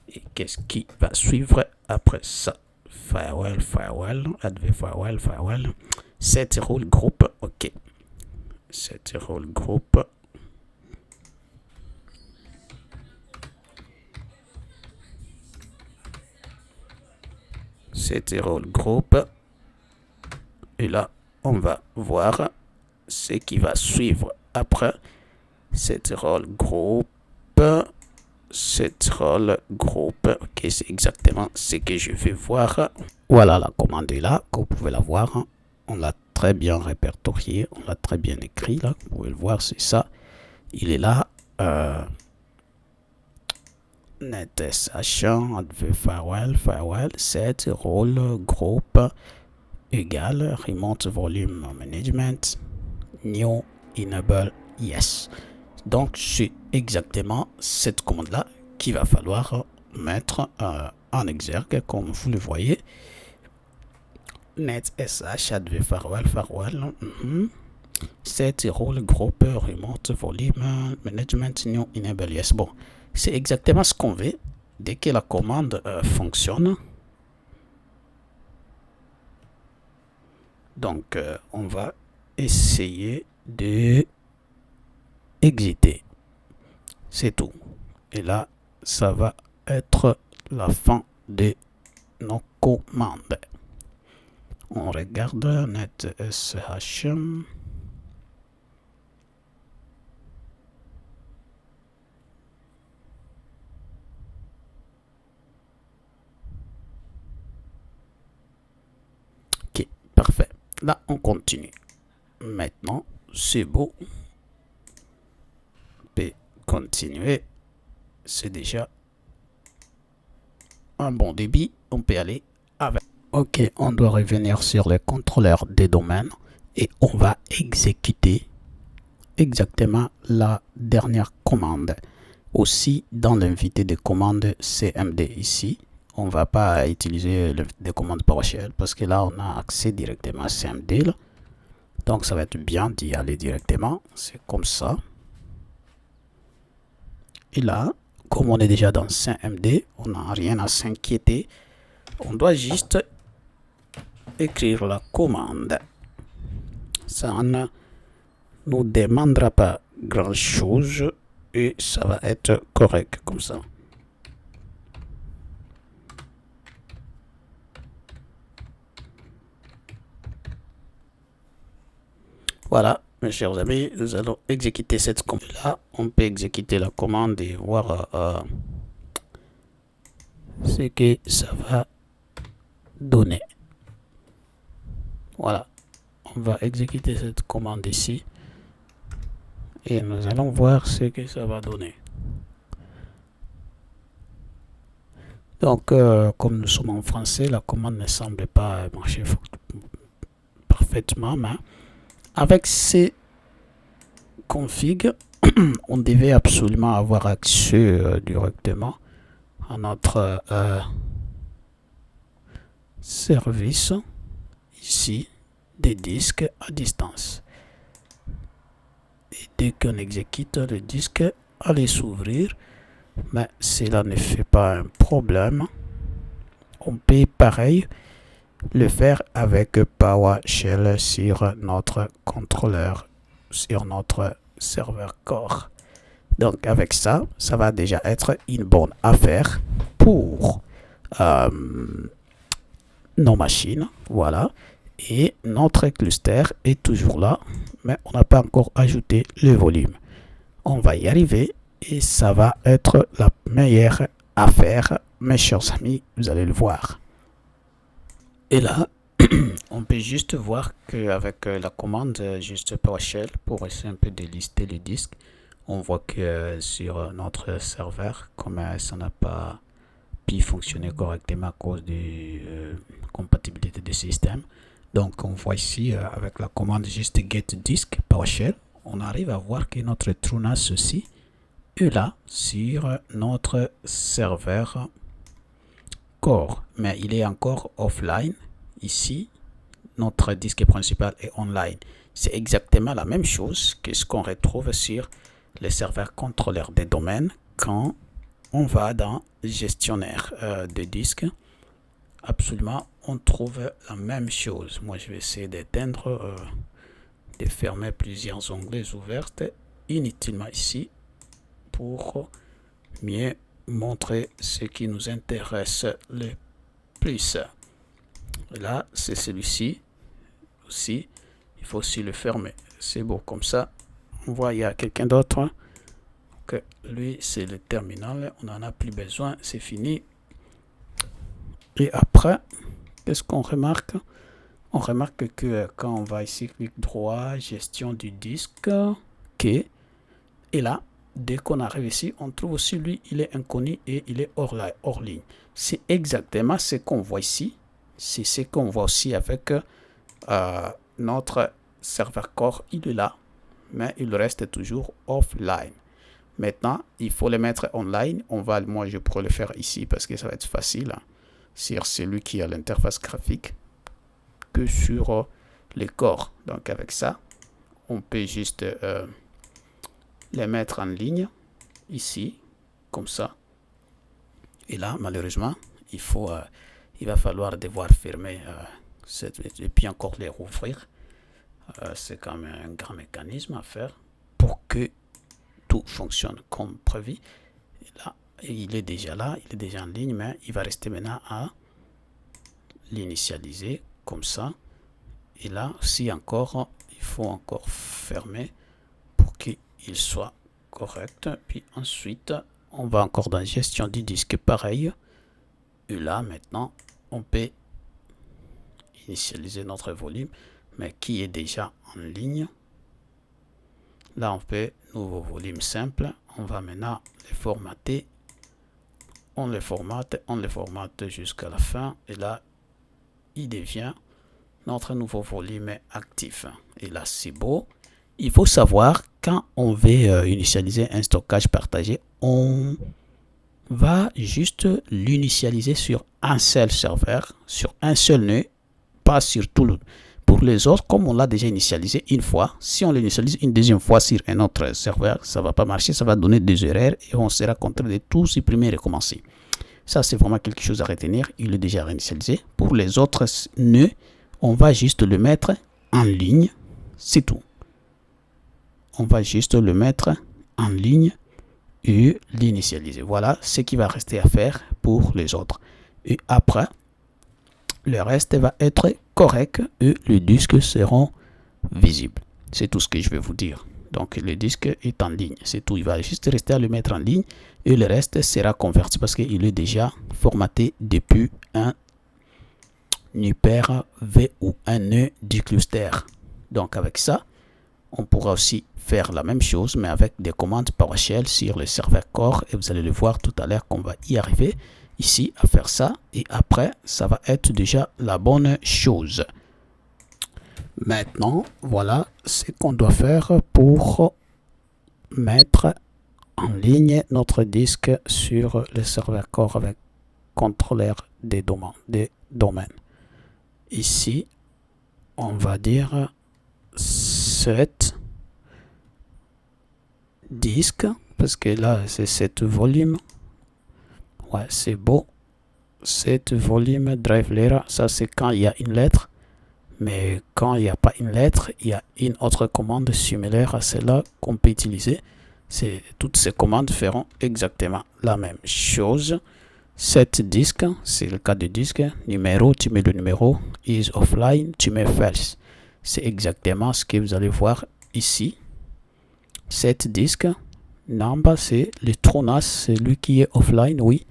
Et qu'est-ce qui va suivre après ça? Firewall, add firewall, set role group, ok. Set role group. Set role group. Et là, on va voir ce qui va suivre après. Set role group. Set role group. Ok, c'est exactement ce que je vais voir. Voilà, la commande est là, comme vous pouvez la voir. On l'a très bien répertorié, on l'a très bien écrit là. Vous pouvez le voir, c'est ça. Il est là. Net sh firewall set role group égale remote volume management new enable yes. Donc c'est exactement cette commande là qu'il va falloir mettre en exergue comme vous le voyez. Net sh add firewall set role group remote volume management new enable yes. Bon, c'est exactement ce qu'on veut dès que la commande fonctionne. Donc on va essayer de exiter, c'est tout. Et là ça va être la fin de nos commandes. On regarde net sh. Ok, parfait. Là on continue. Maintenant c'est beau. On peut continuer. C'est déjà un bon débit. On peut aller avec. Ok, on doit revenir sur le contrôleur des domaines et on va exécuter exactement la dernière commande. Aussi, dans l'invité de commande CMD ici, on ne va pas utiliser des commandes PowerShell parce que là, on a accès directement à CMD. Là. Donc, ça va être bien d'y aller directement. C'est comme ça. Et là, comme on est déjà dans CMD, on n'a rien à s'inquiéter. On doit juste écrire la commande. Ça ne nous demandera pas grand chose et ça va être correct comme ça. Voilà, mes chers amis, nous allons exécuter cette commande là. On peut exécuter la commande et voir ce que ça va donner. Voilà, on va exécuter cette commande ici et nous allons voir ce que ça va donner. Donc, comme nous sommes en français, la commande ne semble pas marcher parfaitement, mais avec ces configs, on devait absolument avoir accès directement à notre service ici des disques à distance. Et dès qu'on exécute, le disque allait s'ouvrir, mais cela ne fait pas un problème. On peut pareil le faire avec PowerShell sur notre contrôleur, sur notre serveur core. Donc avec ça, ça va déjà être une bonne affaire pour nos machines. Voilà. Et notre cluster est toujours là, mais on n'a pas encore ajouté le volume. On va y arriver et ça va être la meilleure affaire, mes chers amis, vous allez le voir. Et là, on peut juste voir qu'avec la commande juste PowerShell pour essayer un peu de lister les disques, on voit que sur notre serveur, comme ça n'a pas pu fonctionner correctement à cause de compatibilité des systèmes. Donc on voit ici avec la commande juste getDisk PowerShell, on arrive à voir que notre TrueNAS ceci est là sur notre serveur core, mais il est encore offline. Ici, notre disque principal est online. C'est exactement la même chose que ce qu'on retrouve sur les serveurs contrôleurs des domaines quand on va dans gestionnaire de disques. Absolument, on trouve la même chose. Moi, je vais essayer d'éteindre, de fermer plusieurs onglets ouverts inutilement ici pour mieux montrer ce qui nous intéresse le plus. Là, c'est celui-ci aussi. Il faut aussi le fermer. C'est beau comme ça. On voit il y a quelqu'un d'autre. Que lui, c'est le terminal. On n'en a plus besoin. C'est fini. Et après, qu'est-ce qu'on remarque? On remarque que quand on va ici, clic droit, gestion du disque, OK. Et là, dès qu'on arrive ici, on trouve aussi lui, il est inconnu et il est hors ligne. C'est exactement ce qu'on voit ici. C'est ce qu'on voit aussi avec notre serveur core. Il est là, mais il reste toujours offline. Maintenant, il faut le mettre online. Moi, je pourrais le faire ici parce que ça va être facile sur celui qui a l'interface graphique que sur les corps. Donc avec ça, on peut juste les mettre en ligne ici, comme ça. Et là, malheureusement, il va falloir devoir fermer et puis encore les rouvrir. C'est quand même un grand mécanisme à faire pour que tout fonctionne comme prévu. Et là, il est déjà là, il est déjà en ligne, mais il va rester maintenant à l'initialiser comme ça. Et là, si encore, il faut encore fermer pour qu'il soit correct. Puis ensuite, on va encore dans gestion du disque pareil. Et là, maintenant, on peut initialiser notre volume, mais qui est déjà en ligne. Là, on peut nouveau volume simple. On va maintenant les formater. On les formate jusqu'à la fin. Et là, il devient notre nouveau volume actif. Et là, c'est beau. Il faut savoir, quand on veut initialiser un stockage partagé, on va juste l'initialiser sur un seul serveur, sur un seul nœud, pas sur tout le. Pour les autres, comme on l'a déjà initialisé une fois, si on l'initialise une deuxième fois sur un autre serveur, ça ne va pas marcher, ça va donner des erreurs et on sera contraint de tout supprimer et recommencer. Ça, c'est vraiment quelque chose à retenir. Il est déjà réinitialisé. Pour les autres nœuds, on va juste le mettre en ligne. C'est tout. On va juste le mettre en ligne et l'initialiser. Voilà ce qui va rester à faire pour les autres. Et après, le reste va être correct et les disques seront visibles. C'est tout ce que je vais vous dire. Donc, le disque est en ligne. C'est tout. Il va juste rester à le mettre en ligne et le reste sera converti parce qu'il est déjà formaté depuis un hyper-V ou un nœud du cluster. Donc, avec ça, on pourra aussi faire la même chose, mais avec des commandes PowerShell sur le serveur core. Et vous allez le voir tout à l'heure qu'on va y arriver ici à faire ça. Et après, ça va être déjà la bonne chose. Maintenant, voilà ce qu'on doit faire pour mettre en ligne notre disque sur le serveur core avec contrôleur des domaines. Ici, on va dire set disque, parce que là, c'est cet volume. Ouais, c'est beau. Cet volume drive letter, ça c'est quand il y a une lettre. Mais quand il n'y a pas une lettre, il y a une autre commande similaire à celle-là qu'on peut utiliser. Toutes ces commandes feront exactement la même chose. Set disque, c'est le cas de disque. Numéro, tu mets le numéro. Is offline, tu mets false. C'est exactement ce que vous allez voir ici. Set disque. Number, c'est le TRUNAS, c'est lui qui est offline, oui.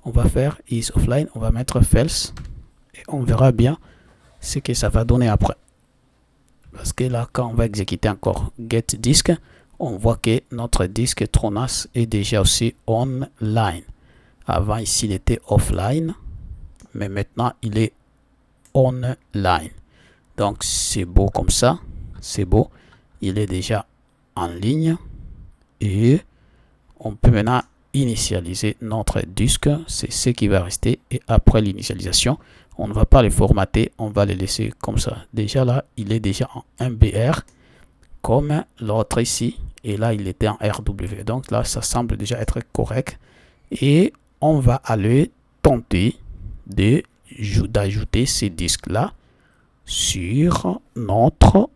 On va faire is offline, on va mettre false. Et on verra bien ce que ça va donner après. Parce que là, quand on va exécuter encore get disk, on voit que notre disque TRUNAS est déjà aussi online. Avant, ici, il était offline, mais maintenant, il est online. Donc, c'est beau comme ça. C'est beau. Il est déjà en ligne. Et on peut maintenant initialiser notre disque. C'est ce qui va rester. Et après l'initialisation, on ne va pas le formater, on va le laisser comme ça. Déjà là, il est déjà en MBR, comme l'autre ici. Et là, il était en RW. Donc là, ça semble déjà être correct. Et on va aller tenter d'ajouter ces disques-là sur notre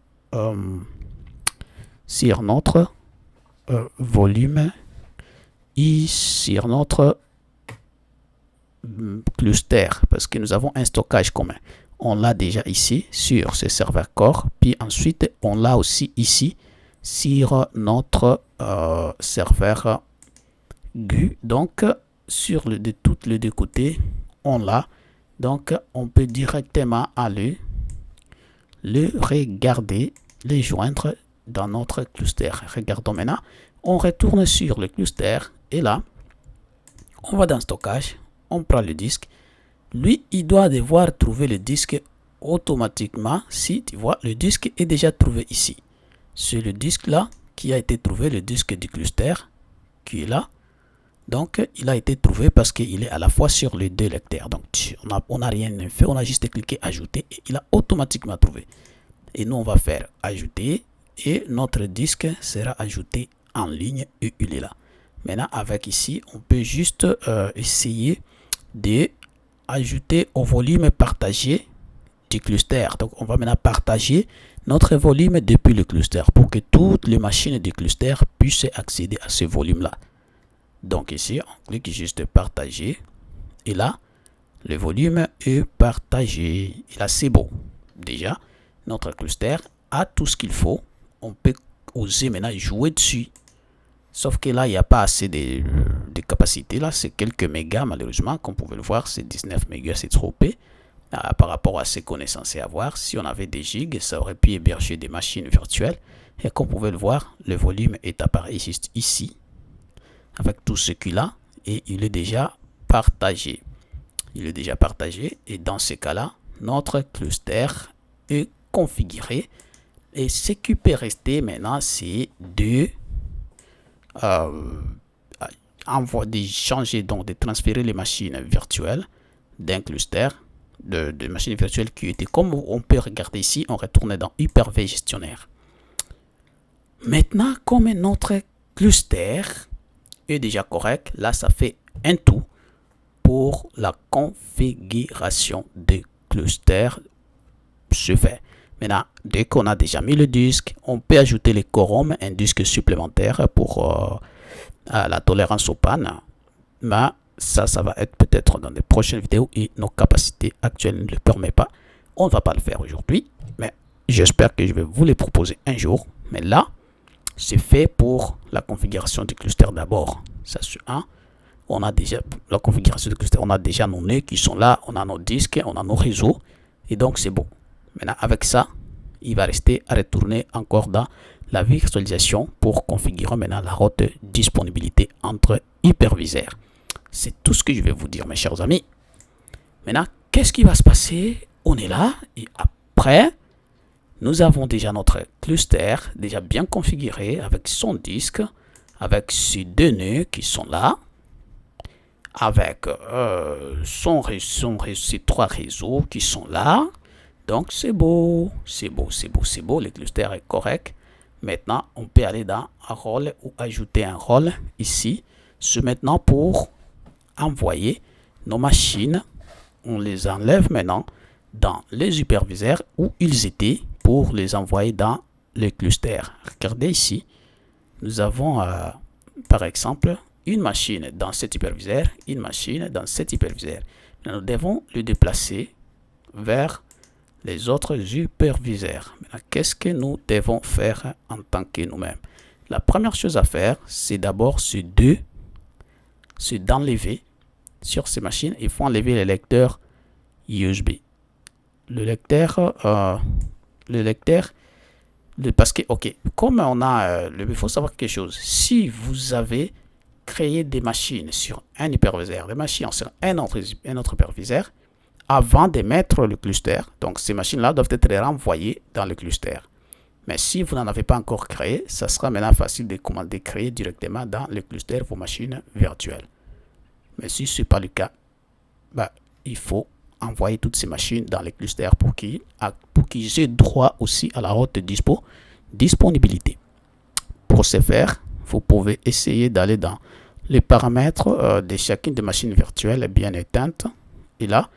volume et sur notre cluster, parce que nous avons un stockage commun. On l'a déjà ici sur ce serveur core, puis ensuite on l'a aussi ici sur notre serveur GU. Donc sur toutes les deux côtés on l'a. Donc on peut directement aller le regarder, les joindre dans notre cluster. Regardons maintenant, on retourne sur le cluster et là on va dans stockage. On prend le disque. Lui, il doit devoir trouver le disque automatiquement. Si tu vois, le disque est déjà trouvé ici. C'est le disque là qui a été trouvé, le disque du cluster qui est là. Donc, il a été trouvé parce qu'il est à la fois sur les deux lecteurs. Donc, on n'a rien fait. On a juste cliqué ajouter et il a automatiquement trouvé. Et nous, on va faire ajouter et notre disque sera ajouté en ligne et il est là. Maintenant, avec ici, on peut juste essayer d'ajouter au volume partagé du cluster. Donc, on va maintenant partager notre volume depuis le cluster pour que toutes les machines du cluster puissent accéder à ce volume-là. Donc, ici, on clique juste partager. Et là, le volume est partagé. Et là, c'est beau. Déjà, notre cluster a tout ce qu'il faut. On peut oser maintenant jouer dessus. Sauf que là, il n'y a pas assez de capacité. Là, c'est quelques mégas, malheureusement. Comme vous pouvez le voir, c'est 19 mégas, c'est trop peu. Par rapport à ce qu'on est censé avoir. Si on avait des gigs, ça aurait pu héberger des machines virtuelles. Et comme vous pouvez le voir, le volume est apparu juste ici. Avec tout ce qu'il a. Et il est déjà partagé. Il est déjà partagé. Et dans ce cas-là, notre cluster est configuré. Et ce qui peut rester maintenant, c'est de changer, donc de transférer les machines virtuelles d'un cluster de machines virtuelles qui étaient, comme on peut regarder ici, on retourne dans Hyper-V gestionnaire. Maintenant, comme notre cluster est déjà correct, là ça fait un tout pour la configuration des clusters se fait. Maintenant, dès qu'on a déjà mis le disque, on peut ajouter les quorums, un disque supplémentaire pour la tolérance aux pannes. Mais ça va être peut-être dans des prochaines vidéos et nos capacités actuelles ne le permettent pas. On ne va pas le faire aujourd'hui, mais j'espère que je vais vous les proposer un jour. Mais là, c'est fait pour la configuration du cluster d'abord. Ça c'est un. On a déjà la configuration du cluster, on a déjà nos nœuds qui sont là, on a nos disques, on a nos réseaux, et donc c'est bon. Maintenant, avec ça, il va rester à retourner encore dans la virtualisation pour configurer maintenant la route disponibilité entre hyperviseurs. C'est tout ce que je vais vous dire, mes chers amis. Maintenant, qu'est-ce qui va se passer? On est là, et après, nous avons déjà notre cluster déjà bien configuré avec son disque, avec ces deux nœuds qui sont là, avec ces trois réseaux qui sont là. Donc c'est beau, c'est beau, c'est beau, c'est beau, le cluster est correct. Maintenant, on peut aller dans un rôle ou ajouter un rôle ici. C'est maintenant pour envoyer nos machines. On les enlève maintenant dans les hyperviseurs où ils étaient pour les envoyer dans le cluster. Regardez ici, nous avons par exemple une machine dans cet hyperviseur, une machine dans cet hyperviseur. Nous devons le déplacer vers les autres hyperviseurs. Qu'est-ce que nous devons faire en tant que nous-mêmes? La première chose à faire, c'est d'abord c'est d'enlever sur ces machines. Il faut enlever les lecteurs USB. Le lecteur, parce que, ok, comme on a, il faut savoir quelque chose. Si vous avez créé des machines sur un hyperviseur, des machines sur un autre hyperviseur, avant de mettre le cluster, donc ces machines-là doivent être renvoyées dans le cluster. Mais si vous n'en avez pas encore créé, ça sera maintenant facile de créer directement dans le cluster vos machines virtuelles. Mais si ce n'est pas le cas, il faut envoyer toutes ces machines dans les clusters pour qu'ils aient droit aussi à la haute disponibilité. Pour ce faire, vous pouvez essayer d'aller dans les paramètres de chacune des machines virtuelles bien éteintes. Et là,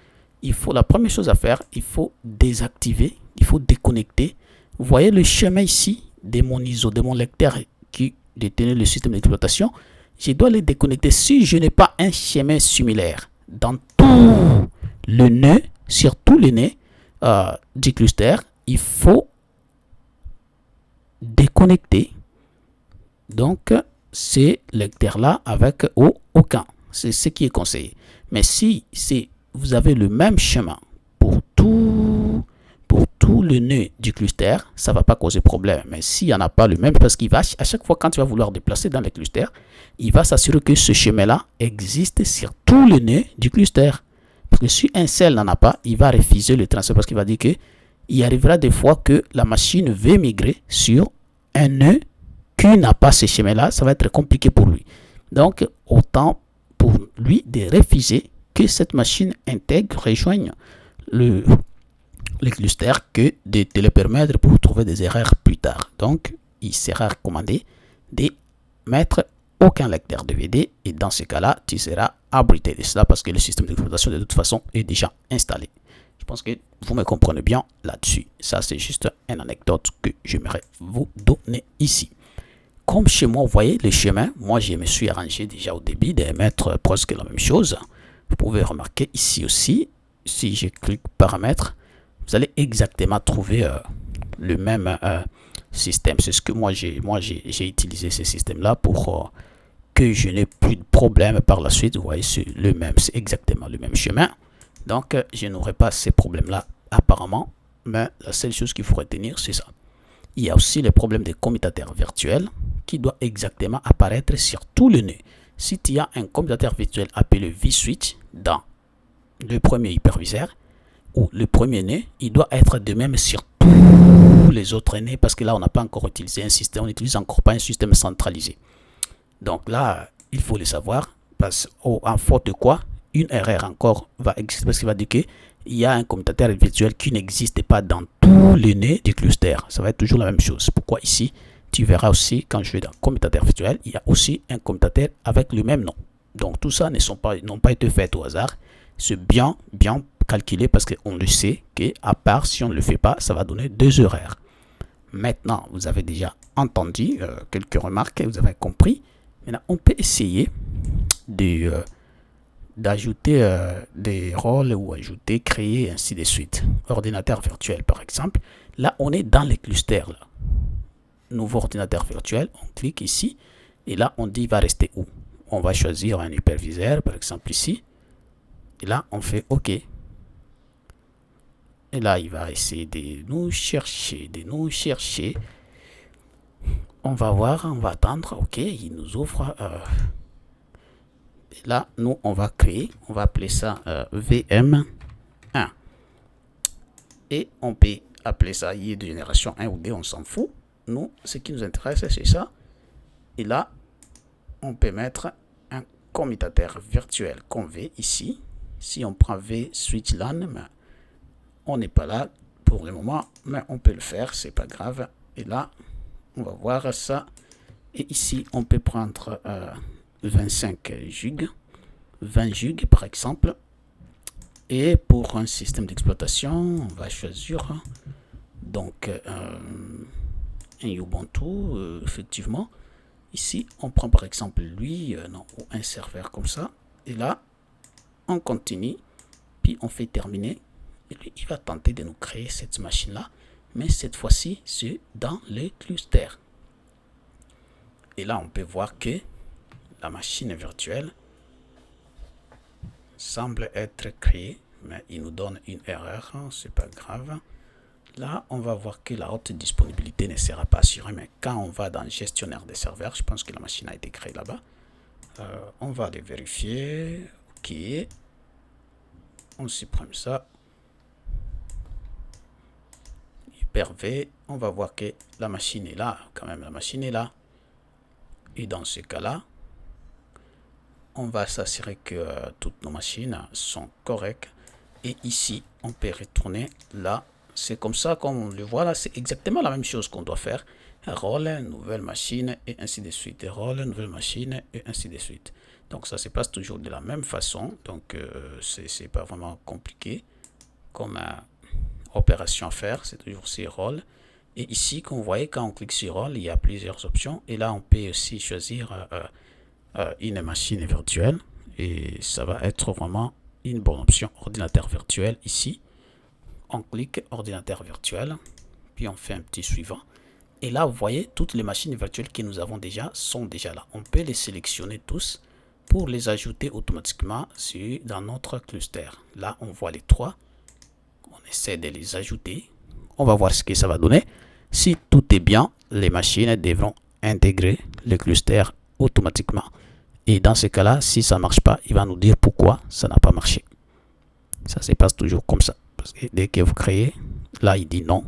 la première chose à faire, il faut désactiver, il faut déconnecter. Vous voyez le chemin ici de mon ISO, de mon lecteur qui détenait le système d'exploitation. Je dois les déconnecter si je n'ai pas un chemin similaire dans tout le nœud, sur tous les nœuds du cluster. Il faut déconnecter donc ces lecteurs-là avec aucun. C'est ce qui est conseillé. Mais si vous avez le même chemin pour tout le nœud du cluster, ça ne va pas causer problème. Mais s'il n'y en a pas le même, parce qu'il va, à chaque fois quand tu vas vouloir déplacer dans le cluster, il va s'assurer que ce chemin-là existe sur tout le nœud du cluster. Parce que si un seul n'en a pas, il va refuser le transfert parce qu'il va dire qu'il arrivera des fois que la machine veut migrer sur un nœud qui n'a pas ce chemin-là. Ça va être compliqué pour lui. Donc, autant pour lui de refuser que cette machine intègre, rejoigne le cluster que de te le permettre pour trouver des erreurs plus tard. Donc, il sera recommandé de mettre aucun lecteur DVD et dans ce cas-là, tu seras abrité de cela parce que le système d'exploitation de toute façon est déjà installé. Je pense que vous me comprenez bien là-dessus. Ça, c'est juste une anecdote que j'aimerais vous donner ici. Comme chez moi, vous voyez le chemin, moi je me suis arrangé déjà au début de mettre presque la même chose. Vous pouvez remarquer ici aussi, si je clique paramètres, vous allez exactement trouver le même système. C'est ce que moi j'ai utilisé ce système-là pour que je n'ai plus de problème par la suite. Vous voyez, c'est exactement le même chemin. Donc, je n'aurai pas ces problèmes-là apparemment. Mais la seule chose qu'il faut retenir, c'est ça. Il y a aussi le problème des commutateurs virtuels qui doit exactement apparaître sur tout le nœud. Si tu as un commutateur virtuel appelé vSwitch dans le premier hyperviseur ou le premier nœud, il doit être de même sur tous les autres nœuds parce que là, on n'a pas encore utilisé un système, on n'utilise encore pas un système centralisé. Donc là, il faut le savoir parce qu'en faute de quoi, une erreur encore va exister parce qu'il va dire qu'il y a un commutateur virtuel qui n'existe pas dans tous les nœuds du cluster. Ça va être toujours la même chose. Pourquoi ici, tu verras aussi quand je vais dans commutateur virtuel, il y a aussi un commutateur avec le même nom. Donc tout ça n'ont pas été faits au hasard. C'est bien calculé parce qu'on le sait qu'à part si on ne le fait pas, ça va donner 2 erreurs. Maintenant, vous avez déjà entendu quelques remarques, vous avez compris. Maintenant, on peut essayer d'ajouter des rôles ou créer ainsi de suite. Ordinateur virtuel par exemple. Là, on est dans les clusters. Là. nouveau ordinateur virtuel, on clique ici et là on dit il va rester où. On va choisir un hyperviseur par exemple ici et là on fait OK. Et là il va essayer de nous chercher, On va voir, on va attendre, OK, il nous ouvre. Et là nous on va créer, on va appeler ça VM1 et on peut appeler ça I de génération 1 ou 2, on s'en fout. Nous, ce qui nous intéresse, c'est ça. Et là, on peut mettre un commutateur virtuel comme V ici. Si on prend V switch LAN, mais on n'est pas là pour le moment, mais on peut le faire, c'est pas grave. Et là, on va voir ça. Et ici, on peut prendre 25 gigs, 20 gigs par exemple. Et pour un système d'exploitation, on va choisir donc un Ubuntu, effectivement. Ici, on prend par exemple lui, non, ou un serveur comme ça. Et là, on continue, puis on fait terminer. Et lui, il va tenter de nous créer cette machine-là. Mais cette fois-ci, c'est dans les clusters. Et là, on peut voir que la machine virtuelle semble être créée, mais il nous donne une erreur, c'est pas grave. Là, on va voir que la haute disponibilité ne sera pas assurée, mais quand on va dans le gestionnaire des serveurs, je pense que la machine a été créée là-bas. On va aller vérifier. OK. On supprime ça. Hyper-V. On va voir que la machine est là. Quand même, la machine est là. Et dans ce cas-là, on va s'assurer que toutes nos machines sont correctes. Et ici, on peut retourner là. C'est comme ça qu'on le voit là. C'est exactement la même chose qu'on doit faire. Rôle, nouvelle machine et ainsi de suite. Rôle, nouvelle machine et ainsi de suite. Donc ça se passe toujours de la même façon. Donc c'est pas vraiment compliqué comme opération à faire. C'est toujours ces rôles. Et ici, comme vous voyez, quand on clique sur rôle, il y a plusieurs options. Et là, on peut aussi choisir une machine virtuelle. Et ça va être vraiment une bonne option. Ordinateur virtuel ici. On clique ordinateur virtuel. Puis on fait un petit suivant. Et là, vous voyez, toutes les machines virtuelles que nous avons déjà sont déjà là. On peut les sélectionner tous pour les ajouter automatiquement dans notre cluster. Là, on voit les trois. On essaie de les ajouter. On va voir ce que ça va donner. Si tout est bien, les machines devront intégrer le cluster automatiquement. Et dans ce cas-là, si ça ne marche pas, il va nous dire pourquoi ça n'a pas marché. Ça se passe toujours comme ça. Parce que dès que vous créez, là, il dit non.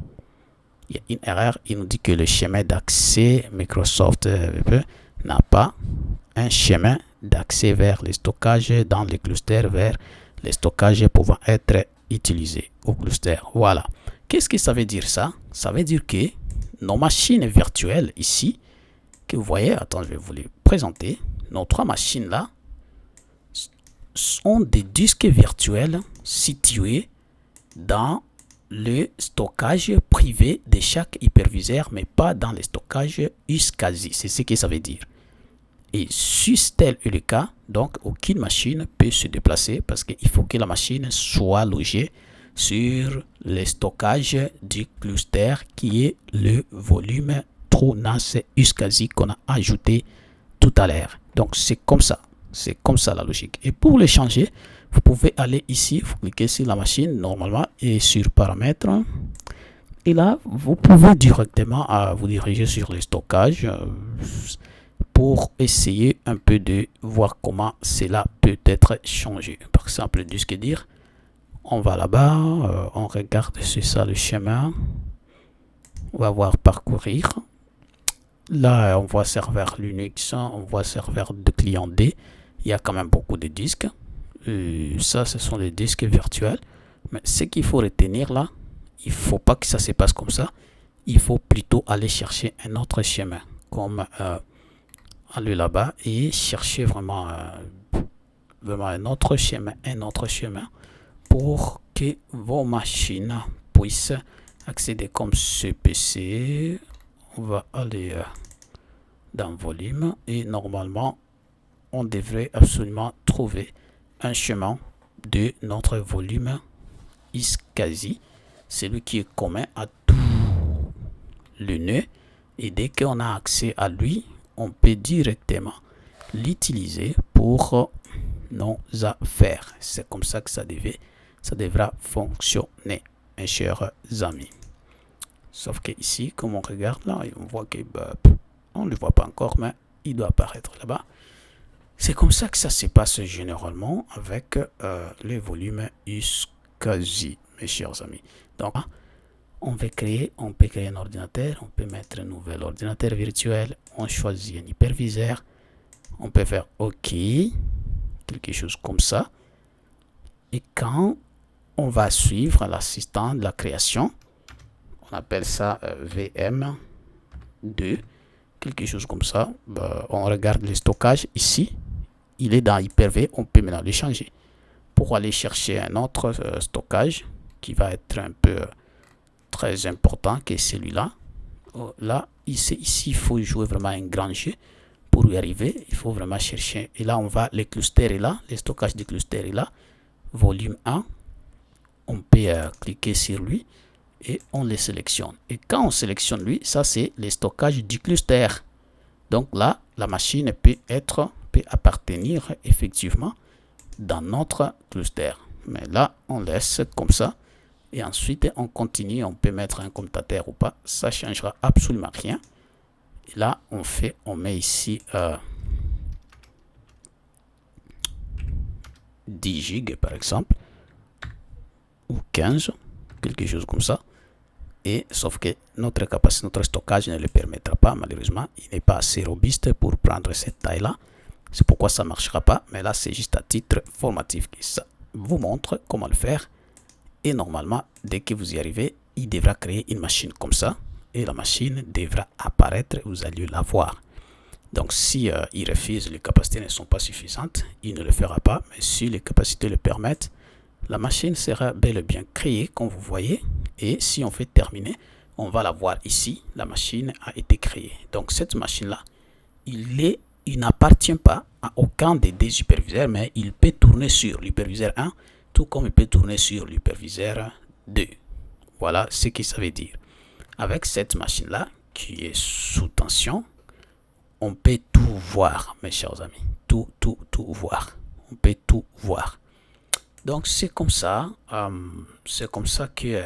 Il y a une erreur. Il nous dit que le chemin d'accès Microsoft n'a pas un chemin d'accès vers le stockage dans les clusters, vers les stockages pouvant être utilisés au cluster. Voilà. Qu'est-ce que ça veut dire ça? Ça veut dire que nos machines virtuelles ici, que vous voyez, attends, je vais vous les présenter. Nos trois machines là sont des disques virtuels situés dans le stockage privé de chaque hyperviseur, mais pas dans le stockage iSCSI. C'est ce que ça veut dire. Et si tel est le cas, donc aucune machine peut se déplacer parce qu'il faut que la machine soit logée sur le stockage du cluster qui est le volume TrueNAS iSCSI qu'on a ajouté tout à l'heure. Donc c'est comme ça. C'est comme ça la logique. Et pour le changer, vous pouvez aller ici, vous cliquez sur la machine normalement et sur paramètres. Et là, vous pouvez directement vous diriger sur le stockage pour essayer un peu de voir comment cela peut être changé. Par exemple, le disque dire, on va là-bas, on regarde si c'est ça le chemin. On va voir parcourir. Là, on voit serveur Linux, on voit serveur de client D. Il y a quand même beaucoup de disques. Ça, ce sont les disques virtuels. Mais ce qu'il faut retenir là, il ne faut pas que ça se passe comme ça. Il faut plutôt aller chercher un autre chemin. Comme aller là-bas et chercher vraiment un autre chemin. Pour que vos machines puissent accéder comme ce PC. On va aller dans volume et normalement on devrait absolument trouver un chemin de notre volume iSCSI, celui qui est commun à tout le nœud Et dès qu'on a accès à lui, on peut directement l'utiliser pour nos affaires. C'est comme ça que ça devra fonctionner, mes chers amis. Sauf que ici, comme on regarde là, on voit que on ne le voit pas encore, mais il doit apparaître là-bas. C'est comme ça que ça se passe généralement avec le volume USCSI, mes chers amis. Donc, on peut créer un ordinateur, on peut mettre un nouvel ordinateur virtuel, on choisit un hyperviseur, on peut faire OK, quelque chose comme ça. Et quand on va suivre l'assistant de la création, on appelle ça VM2, quelque chose comme ça. On regarde le stockage ici, il est dans Hyper-V, on peut maintenant le changer pour aller chercher un autre stockage qui va être un peu très important que celui-là. Là, ici, il faut jouer vraiment un grand jeu pour y arriver. Il faut vraiment chercher. Et là, on va, les clusters est là, le stockage du cluster est là, volume 1. On peut cliquer sur lui et on les sélectionne. Et quand on sélectionne lui, ça c'est le stockage du cluster. Donc là, la machine peut appartenir effectivement dans notre cluster. Mais là, on laisse comme ça. Et ensuite, on continue. On peut mettre un commutateur ou pas. Ça ne changera absolument rien. Et là, on met ici 10 gigs par exemple. Ou 15. Quelque chose comme ça. Et sauf que notre capacité, notre stockage ne le permettra pas, malheureusement. Il n'est pas assez robuste pour prendre cette taille-là. C'est pourquoi ça ne marchera pas. Mais là, c'est juste à titre formatif que ça vous montre comment le faire. Et normalement, dès que vous y arrivez, il devra créer une machine comme ça. Et la machine devra apparaître, vous allez la voir. Donc, si il refuse, les capacités ne sont pas suffisantes, il ne le fera pas. Mais si les capacités le permettent, la machine sera bel et bien créée, comme vous voyez. Et si on fait terminer, on va la voir ici. La machine a été créée. Donc, cette machine-là, il n'appartient pas à aucun des deux hyperviseurs, mais il peut tourner sur l'hyperviseur 1, tout comme il peut tourner sur l'hyperviseur 2. Voilà ce que ça veut dire. Avec cette machine-là, qui est sous tension, on peut tout voir, mes chers amis. Tout voir. On peut tout voir. Donc, c'est comme ça que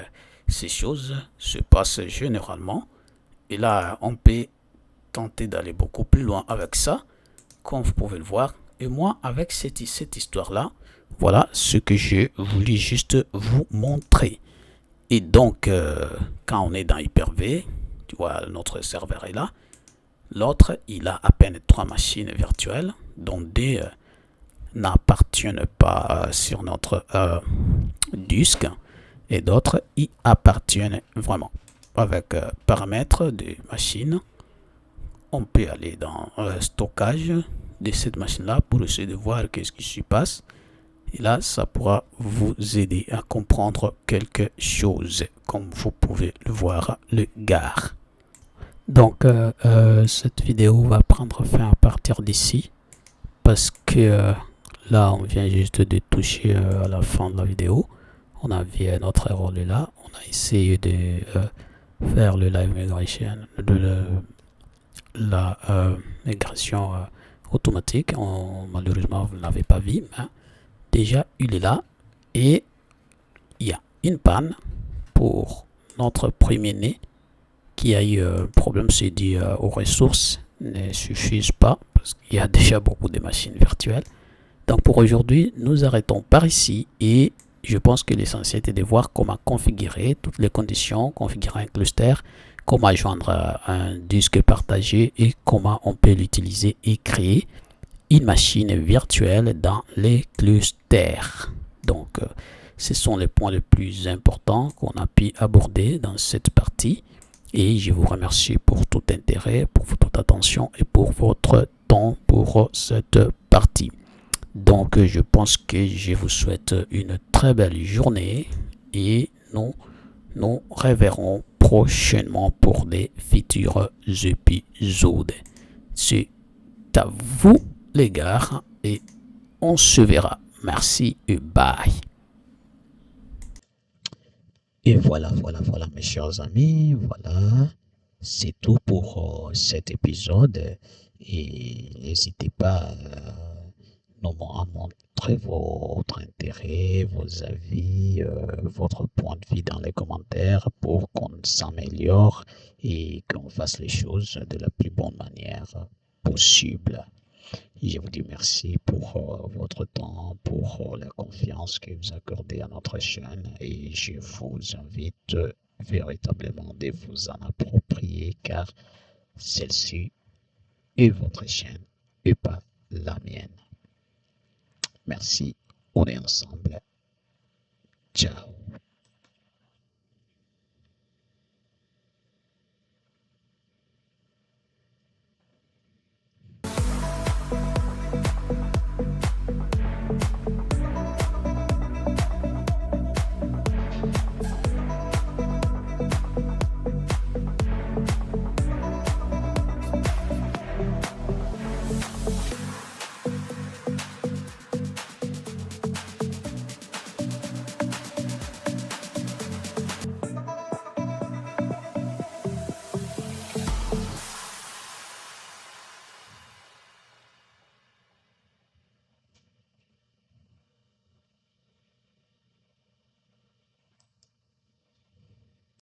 ces choses se passent généralement. Et là, on peut tenter d'aller beaucoup plus loin avec ça, comme vous pouvez le voir. Et moi, avec cette histoire-là, voilà ce que je voulais juste vous montrer. Et donc, quand on est dans Hyper-V, tu vois, notre serveur est là. L'autre, il a à peine 3 machines virtuelles, dont 2 n'appartiennent pas sur notre disque. Et d'autres y appartiennent vraiment. Avec paramètres de machine, on peut aller dans le stockage de cette machine-là pour essayer de voir qu'est-ce qui se passe. Et là, ça pourra vous aider à comprendre quelque chose, comme vous pouvez le voir, le gars. Donc, cette vidéo va prendre fin à partir d'ici, parce que là, on vient juste de toucher à la fin de la vidéo. On a vu notre erreur là. On a essayé de faire le live migration, la migration automatique. Malheureusement, vous ne l'avez pas vu, mais déjà, il est là. Et il y a une panne pour notre premier-né qui a eu un problème, c'est dit aux ressources ne suffisent pas parce qu'il y a déjà beaucoup de machines virtuelles. Donc pour aujourd'hui, nous arrêtons par ici et je pense que l'essentiel est de voir comment configurer toutes les conditions, configurer un cluster, comment joindre un disque partagé et comment on peut l'utiliser et créer une machine virtuelle dans les clusters. Donc ce sont les points les plus importants qu'on a pu aborder dans cette partie. Et je vous remercie pour tout intérêt, pour votre attention et pour votre temps pour cette partie. Donc, je pense que je vous souhaite une très belle journée et nous nous reverrons prochainement pour des futurs épisodes. C'est à vous, les gars, et on se verra. Merci et bye. Et voilà, mes chers amis, voilà c'est tout pour cet épisode et n'hésitez pas à montrer votre intérêt, vos avis, votre point de vue dans les commentaires pour qu'on s'améliore et qu'on fasse les choses de la plus bonne manière possible. Je vous dis merci pour votre temps, pour la confiance que vous accordez à notre chaîne et je vous invite véritablement de vous en approprier car celle-ci est votre chaîne et pas la mienne. Merci, on est ensemble. Ciao.